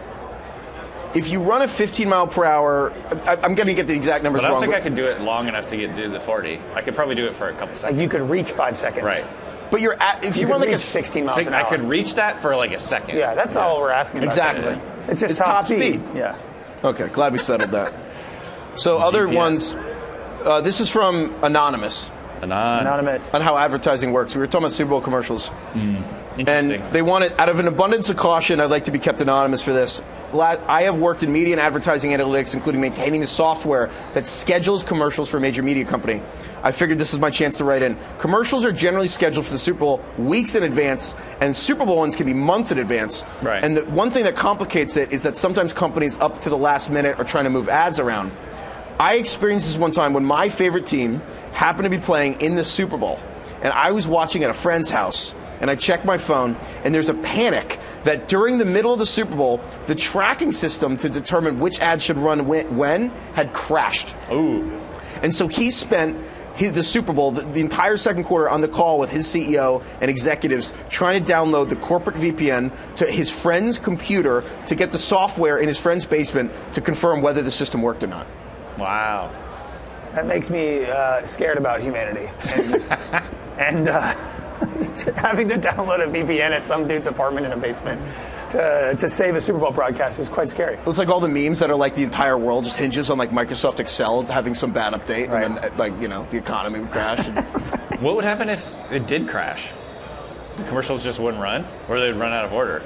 If you run a 15 mile per hour, I'm going to get the exact numbers But I don't wrong. think I could do it long enough to do the 40. I could probably do it for a couple Like seconds. you could reach 5 seconds. Right. But you're at if you You run could like reach 16 miles an I hour. could reach that for like a second. Yeah, that's all we're asking about. Exactly. It's just It's top speed. Yeah. Okay, glad we settled that. So other ones, this is from Anonymous. Anonymous. On how advertising works. We were talking about Super Bowl commercials. Interesting. And they want it, out of an abundance of caution, I'd like to be kept anonymous for this. I have worked in media and advertising analytics, including maintaining the software that schedules commercials for a major media company. I figured this is my chance to write in. Commercials are generally scheduled for the Super Bowl weeks in advance, and Super Bowl ones can be months in advance. Right. And the one thing that complicates it is that sometimes companies up to the last minute are trying to move ads around. I experienced this one time when my favorite team happened to be playing in the Super Bowl, and I was watching at a friend's house, and I checked my phone, and there's a panic that during the middle of the Super Bowl, the tracking system to determine which ad should run when had crashed. Ooh. And so he spent the Super Bowl, the entire second quarter, on the call with his CEO and executives trying to download the corporate VPN to his friend's computer to get the software in his friend's basement to confirm whether the system worked or not. Wow. That makes me scared about humanity. And having to download a VPN at some dude's apartment in a basement to save a Super Bowl broadcast is quite scary. It's like all the memes that are like the entire world just hinges on like Microsoft Excel having some bad update, Right. and then like the economy would crash. What would happen if it did crash? The commercials just wouldn't run, or they'd run out of order.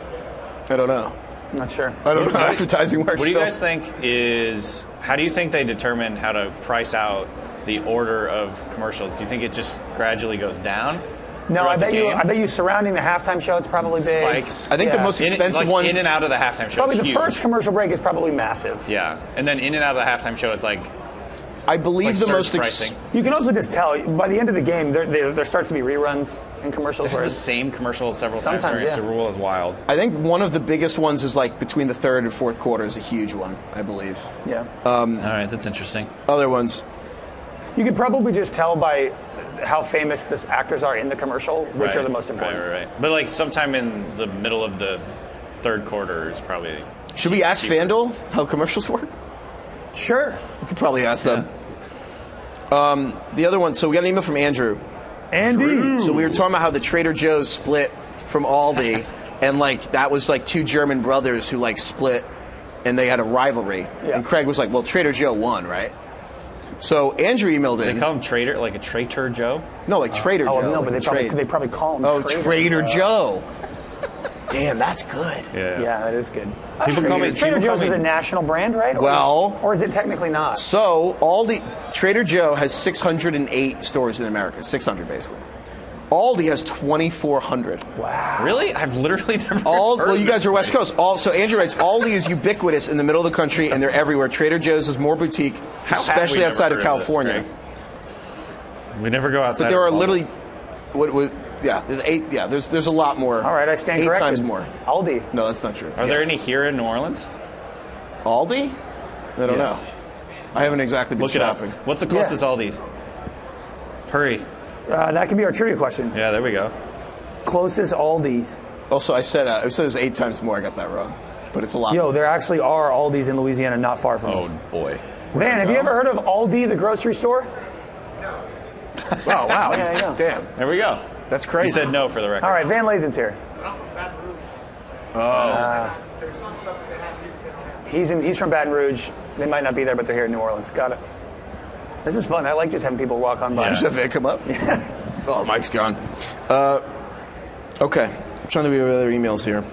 I don't know. I'm not sure. I don't know how advertising works. What do you still. guys think is? How do you think they determine how to price out the order of commercials? Do you think it just gradually goes down? No, I throughout the bet game? you surrounding the halftime show, it's probably big. Spikes. I think the Yeah. most expensive ones. in and out of the halftime show. Probably is the huge. first commercial break is probably massive. Yeah, and then in and out of the halftime show, it's like I believe the surge most. pricing. You can also just tell by the end of the game there starts to be reruns in commercials. They Where have the same commercial several times Sometimes, during yeah. Super Bowl is wild. I think one of the biggest ones is like between the third and fourth quarter is a huge one. I believe. yeah, All right, that's interesting. Other ones. you could probably just tell by how famous the actors are in the commercial, which are the most important. Right. But like sometime in the middle of the third quarter is probably. Should we ask cheaper. FanDuel how commercials work? Sure, We could probably ask them. The other one. So we got an email from Andrew. Andy. So we were talking about how the Trader Joe's split from Aldi, and like that was like two German brothers who like split, and they had a rivalry. Yeah. And Craig was like, "Well, Trader Joe won, right?" So Andrew emailed They in. call him Trader, like a Traitor Joe. No, like Trader Oh Joe. no, like but trade. they probably call him. Oh, Trader Joe. Damn, that's good. Yeah, that is good. People call me- Trader people call Joe's is me- a national brand, right? Or is it technically not? So Trader Joe has 608 stores in America. 600 basically. Aldi has 2,400. Wow. Really? I've literally never. heard Well, you this guys are West place. Coast. So Andrew writes, Aldi is ubiquitous in the middle of the country, and they're everywhere. Trader Joe's is more boutique, How have especially we outside never of heard this, California. Greg? We never go outside. But there are of literally, there's 8. Yeah, there's a lot more. All right, I stand 8 corrected. times more. Aldi. No, that's not true. Are there Yes. any here in New Orleans? Aldi? I don't Yes. know. I haven't exactly been Look it up. shopping. What's the closest Aldi's? Hurry. That can be our trivia question. Yeah, there we go. Closest Aldi's. Also, I said it was 8 times more. I got that wrong, but it's a lot. Yo, there actually are Aldi's in Louisiana, not far from Oh us. boy. Van, have you ever heard of Aldi, the grocery store? Oh wow! Yeah, I know. Damn, There we go. that's crazy. You said no for the record. All right, Van Lathan's here. I'm from Baton Rouge. There's some stuff that they have here that they don't have. He's from Baton Rouge. They might not be there, but they're here in New Orleans. Got it. This is fun. I like just having people walk on by. Yeah. Does that van come up? Oh, Mike's gone. Okay, I'm trying to read other emails here.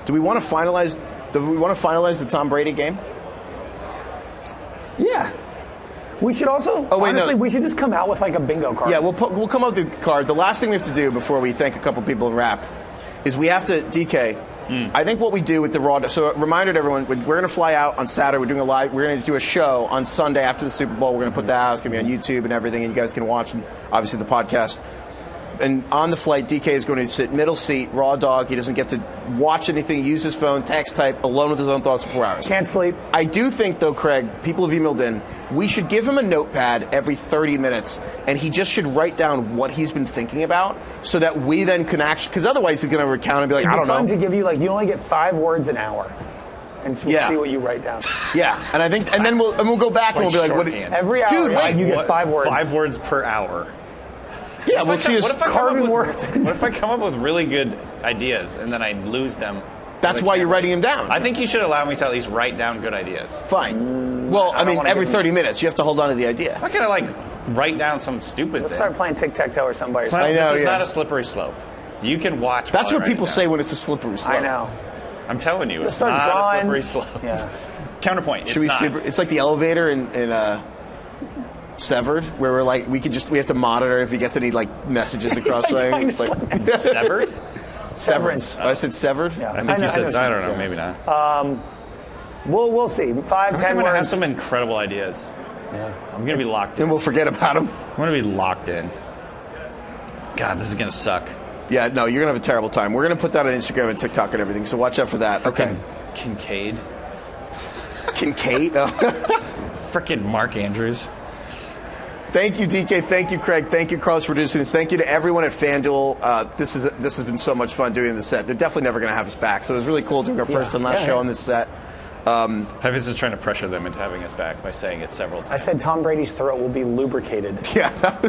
Do we want to finalize? Do we want to finalize the Tom Brady game? Yeah. We should also, Oh, wait, no. honestly, we should just come out with like a bingo card. Yeah, we'll come up with the card. The last thing we have to do before we thank a couple people and wrap is we have to, DK, I think what we do with the Raw, so a reminder to everyone, we're going to fly out on Saturday. We're going to do a show on Sunday after the Super Bowl. We're going to put that out. It's going to be on YouTube and everything, and you guys can watch, and obviously the podcast. And on the flight, DK is going to sit middle seat, raw dog. He doesn't get to watch anything, use his phone, text, type, alone with his own thoughts for 4 hours. Can't sleep. I do think, though, Craig, people have emailed in, we should give him a notepad every 30 minutes, and he just should write down what he's been thinking about so that we then can actually, because otherwise he's going to recount and be like, It'd I be don't fun know. to give you, like, you only get 5 words an hour. And so we'll Yeah. see what you write down. Yeah, and I think, and then we'll go back and we'll be like, what? shorthand. Every hour, Dude, wait, you get 5 words. 5 words per hour. Yeah, we'll see. What if I come up Carbon with, words. What if I come up with really good ideas and then I lose them That's why you're writing them down. I think you should allow me to at least write down good ideas. Fine. Well, I mean, every 30 minutes, you have to hold on to the idea. Why can't I, write down some stupid Let's thing? start playing tic-tac-toe or something by yourself. I know, This is yeah. not a slippery slope. You can watch. That's while what I people write it say down. when it's a slippery slope. I know. I'm telling you, Let's it's start not drawing. a slippery slope. Yeah. Counterpoint. Should we it's like the elevator in Severed, where we're like, we have to monitor if he gets any messages across like things. trying to Severed? Severance. I said severed. Yeah. I think you said. I don't know. Yeah. Maybe not. We'll see. 5, 10 I'm going to have words. some incredible ideas. Yeah. I'm going to be locked in. Then we'll forget about him. I'm going to be locked in. God, this is going to suck. Yeah, no, you're gonna have a terrible time. We're gonna put that on Instagram and TikTok and everything. So watch out for that. Okay. Kincaid. Kincaid. Oh. Frickin' Mark Andrews. Thank you, DK. Thank you, Craig. Thank you, Carlos, for producing this. Thank you to everyone at FanDuel. This has been so much fun doing this set. They're definitely never going to have us back. So it was really cool doing our first and last show on this set. Heifetz is trying to pressure them into having us back by saying it several times. I said Tom Brady's throat will be lubricated. Yeah, that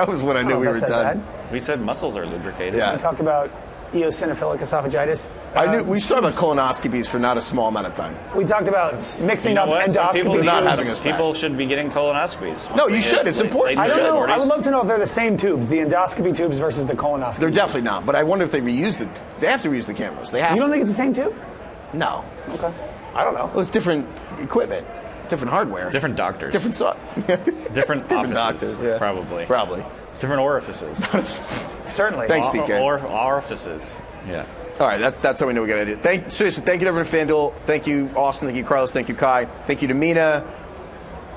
was when I knew we were done. We said muscles are lubricated. Yeah. We talked about eosinophilic esophagitis. We started about colonoscopies for not a small amount of time. We talked about mixing You know up what? Some people, endoscopy. not having us back. people should be getting colonoscopies. No, you should. It's important. I don't know. I would Ladies. love to know if they're the same tubes, the endoscopy tubes versus the colonoscopy. They're definitely not. But I wonder if they reused it. They have to reuse the cameras. They have You don't to. think it's the same tube? No. Okay. I don't know. Well, it's different equipment, different hardware, Different doctors. different stuff. Different offices. doctors, yeah. Probably. Probably. Different orifices. Certainly. Thanks, DK. Orifices. Yeah. All right, that's how we know we got to do it. Seriously, thank you to everyone at FanDuel. Thank you, Austin. Thank you, Carlos. Thank you, Kai. Thank you to Mina.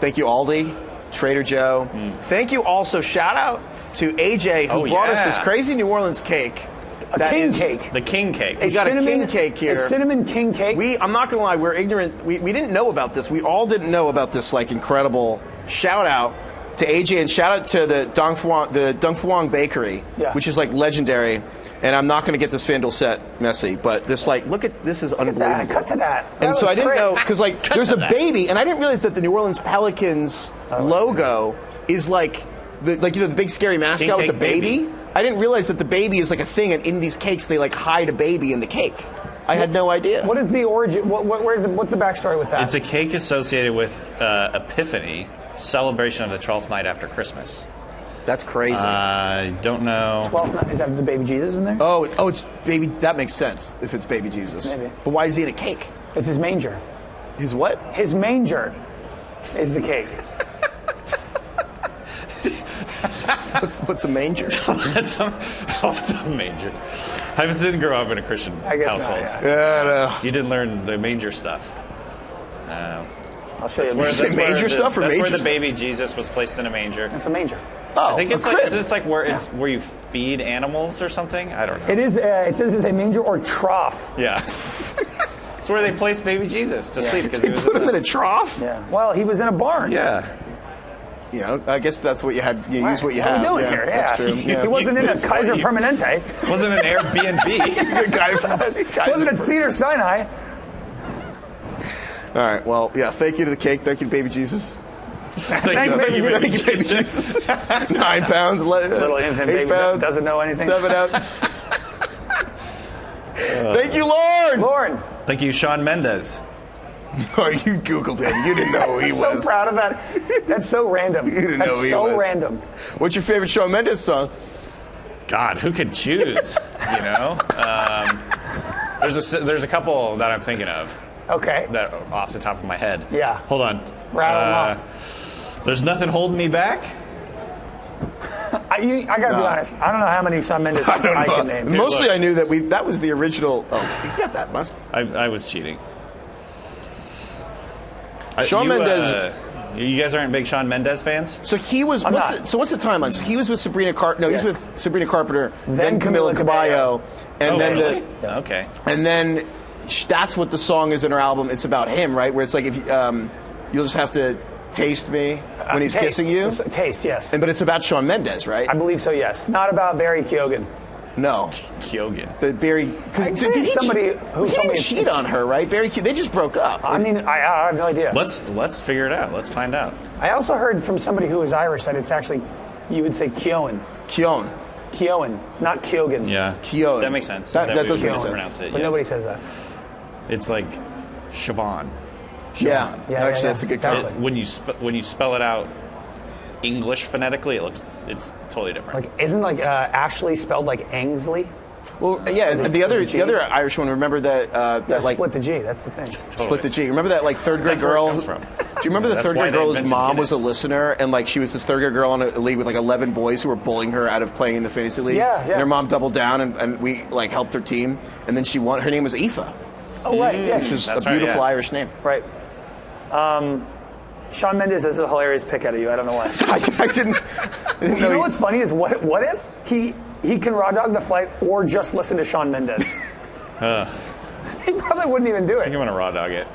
Thank you, Aldi, Trader Joe. Thank you also, shout out to AJ, who brought us this crazy New Orleans cake. A king cake. The king cake. We got a king cake here. A cinnamon king cake. I'm not going to lie, we're ignorant. We didn't know about this. We all didn't know about this incredible shout out to AJ and shout out to the Dong Phuong Bakery, which is legendary. And I'm not going to get this FanDuel set messy, but this look at this is unbelievable. Cut to that. And so I didn't know because there's a baby, and I didn't realize that the New Orleans Pelicans logo is the big scary mascot with the baby. I didn't realize that the baby is a thing, and in these cakes they hide a baby in the cake. I had no idea. What is the origin? What's the backstory with that? It's a cake associated with Epiphany, celebration of the 12th night after Christmas. That's crazy. I don't know. 12th night. Is that the baby Jesus in there? Oh, it's baby. That makes sense if it's baby Jesus. Maybe. But why is he in a cake? It's his manger. His what? His manger is the cake. What's a manger? What's a manger? Heifetz didn't grow up in a Christian household. Not, yeah. No. You didn't learn the manger stuff. I'll show you. That's manger stuff or that's major where the stuff? baby Jesus was placed in a manger. It's a manger. Oh, I think it's a crib. where you feed animals or something. I don't know. It is. It says it's a manger or trough. Yeah. It's where they placed baby Jesus to sleep because They he was put him in a trough. Yeah. Well, he was in a barn. Yeah. You know, I guess that's what you had. You use what you have. What are we doing here? Yeah. That's true. Yeah. He wasn't in a Kaiser Permanente. Wasn't an Airbnb. Guys, Wasn't at Cedar Sinai. All right. Well, yeah. Thank you to the cake. Thank you to baby Jesus. Thank you, baby Thank you, baby Jesus. 9 pounds. Little infant 8 baby pounds, doesn't know anything. 7 ounces. Thank you, Lauren. Lauren. Thank you, Shawn Mendes. Oh, you Googled him. You didn't know who he was. So proud of that. That's so random. You didn't That's know who he so was. random. What's your favorite Shawn Mendes song? God, who could choose? You know, there's a couple that I'm thinking of. Okay. That off the top of my head. Yeah. Hold on. Rattle them off. There's nothing holding me back. I gotta be honest. I don't know how many Shawn Mendes I don't know. can name. Mostly, look. I knew that was the original. Oh, he's got that. I was cheating. Shawn Mendes. You guys aren't big Shawn Mendes fans? So he was. What's the timeline? So he was with Sabrina Carpenter. No, Yes. he was with Sabrina Carpenter, Then Camila Camila Cabello, and then really? Okay. and then that's what the song is in her album. It's about him, right? Where it's like if you'll just have to taste me when he's Taste. kissing you. Taste, yes. But it's about Shawn Mendes, right? I believe so, yes. Not about Barry Keoghan. No, Kyogen. but Barry. I think somebody who he told me didn't cheat on her, right? Barry. They just broke up. I mean, I have no idea. Let's figure it out. Let's find out. I also heard from somebody who is Irish that it's actually, you would say Keown. Keown. Keown, not Keoghan. Yeah. Keown. That makes sense. That we does make would sense. pronounce it, But yes. nobody says that. It's like Siobhan. Yeah. Yeah, Actually, yeah, that's a good exactly. comment. When you spell it out English phonetically, it's totally different. Like, isn't Ashley spelled like Ainsley? Well, yeah. The other Irish one. Remember that that like split the G. That's the thing. split the G. Remember that like third grade That's where it girl? comes from. Do you remember the That's third why grade they girl whose invented mom was a Guinness. listener, and like she was this third grade girl on a league with like 11 boys who were bullying her out of playing in the fantasy league. Yeah, yeah. And her mom doubled down, and we like helped her team, and then she won. Her name was Aoife, Oh, right. Yeah. which is That's a right, beautiful yeah. Irish name. Right. Shawn Mendes is a hilarious pick out of you. I don't know why. I didn't You know. know what's funny is what if he can raw dog the flight or just listen to Shawn Mendes? He probably wouldn't even do I think it. I'm gonna raw dog it.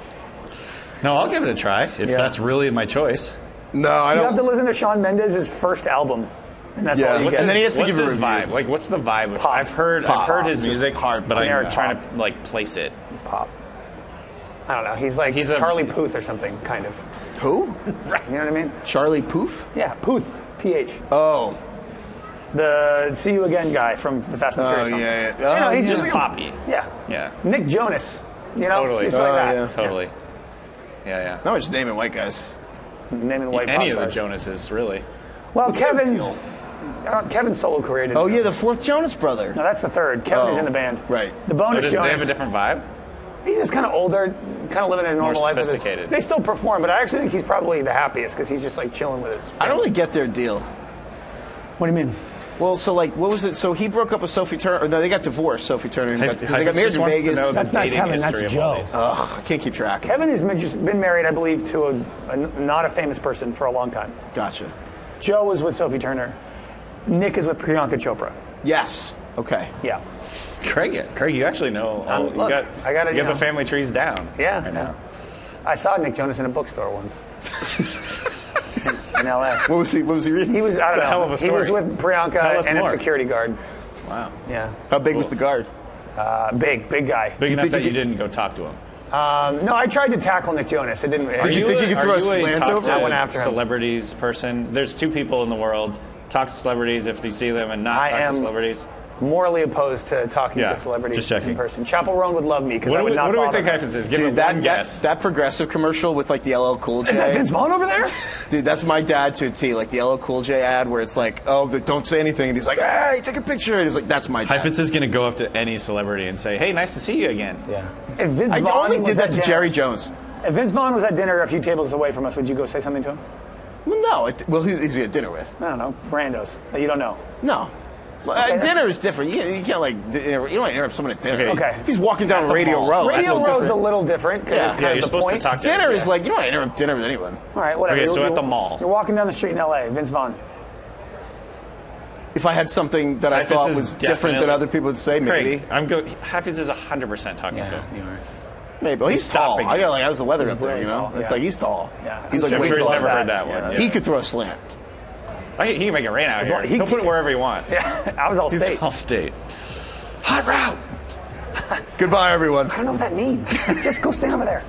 No, I'll give it a try if Yeah. that's really my choice. No, I You have to don't. listen to Shawn Mendes' first album, and that's Yeah. all you What's get. And then he has to what's give a his review. vibe? Like, what's the vibe? Pop. I've heard his Just music, hard, but I'm generic trying pop. to like place it. Pop. I don't know. He's like He's a- Charlie Puth or something, kind of. Who? You know what I mean? Charlie Poof? Yeah, Puth. TH. Oh. The See You Again guy from the Fast and Oh, Furious. yeah, song. yeah. You know, Oh, he's yeah. just Just like poppy. Yeah. Yeah. Nick Jonas. You know? Totally. Just like Oh, that. yeah. Totally. Yeah. No, just naming white guys. Naming white Any pop of the stars. Jonases, really. Well, What's their Kevin. deal? Kevin's solo career didn't Oh, go. yeah, the fourth Jonas brother. No, that's the third. Kevin is Oh, in the band. right. The But bonus does they Jonas. have a different vibe? He's just kind of older, kind of living a normal life. with his- sophisticated. They still perform, but I actually think he's probably the happiest because he's just like chilling with his. I don't really get their deal. What do you mean? Well, so like, what was it? So he broke up with Sophie Turner. Or no, they got divorced. Sophie Turner. And they got married just in wants Vegas. to know the That's not dating Kevin, that's history of all Joe. these. Ugh, I can't keep track. Kevin has just been married, I believe, to a not a famous person for a long time. Gotcha. Joe was with Sophie Turner. Nick is with Priyanka Chopra. Yes. Okay. Yeah. Craig, you actually know. Look, you I gotta, you you got know. the family trees down. Yeah. Right now. I saw Nick Jonas in a bookstore once. In LA. What was he reading? He was, I don't It's a know. hell of a He was story. with Priyanka Tell us and more. a security guard. Wow. Yeah. How big was the guard? Big guy. Big enough think that you you didn't go talk to him. No, I tried to tackle Nick Jonas. It didn't. Did you think you could throw a slant talk over? to I went after him. celebrities person? There's two people in the world. Talk to celebrities if you see them, and not I talk am to celebrities. morally opposed to talking Yeah, to celebrities just checking. in person. Chapel Roan would love me because What I do would we, not what do we bother think him. Heifetz is? Give Dude, it that, one that guess. that progressive commercial with like the LL Cool J. Is that Vince Vaughn over there? Dude, that's my dad to a T. Like the LL Cool J ad where it's like, oh, don't say anything, and he's like, hey, take a picture. And he's like, that's my dad. Heifetz is going to go up to any celebrity and say, "Hey, nice to see you again." Yeah. If Vince I Vaughn only was did that at to dinner- Jerry Jones. If Vince Vaughn was at dinner a few tables away from us, would you go say something to him? Well, no. Who's he at dinner with? I don't know. Brandos that you don't know. No. Well, Okay, dinner is different. You can't like you don't interrupt someone at dinner. Okay. If he's walking down At the Radio mall. Row, that's Radio a little Row's a different. little different because Yeah. it's kind Yeah, of you're the supposed point. to talk to Dinner is yeah. like you don't interrupt dinner with anyone. All right, whatever. Okay, so at the mall. You're walking down the street in L.A. Vince Vaughn. If I had something that I Heifetz thought is was different than definitely- other people would say, maybe. Craig, Heifetz is 100% talking to him. you are. Maybe. Well, he's He's tall. stopping I it. got like how's the weather up there? really You know, tall, it's yeah. like he's tall. Yeah. He's like I'm I'm way sure he's taller. never that. heard that one. Yeah. Yeah. He could throw a slant. He can make it rain out here. long- He'll put it wherever you want. Yeah, I was all He's state. all state. Hot route. Goodbye, everyone. I don't know what that means. Just go stand over there.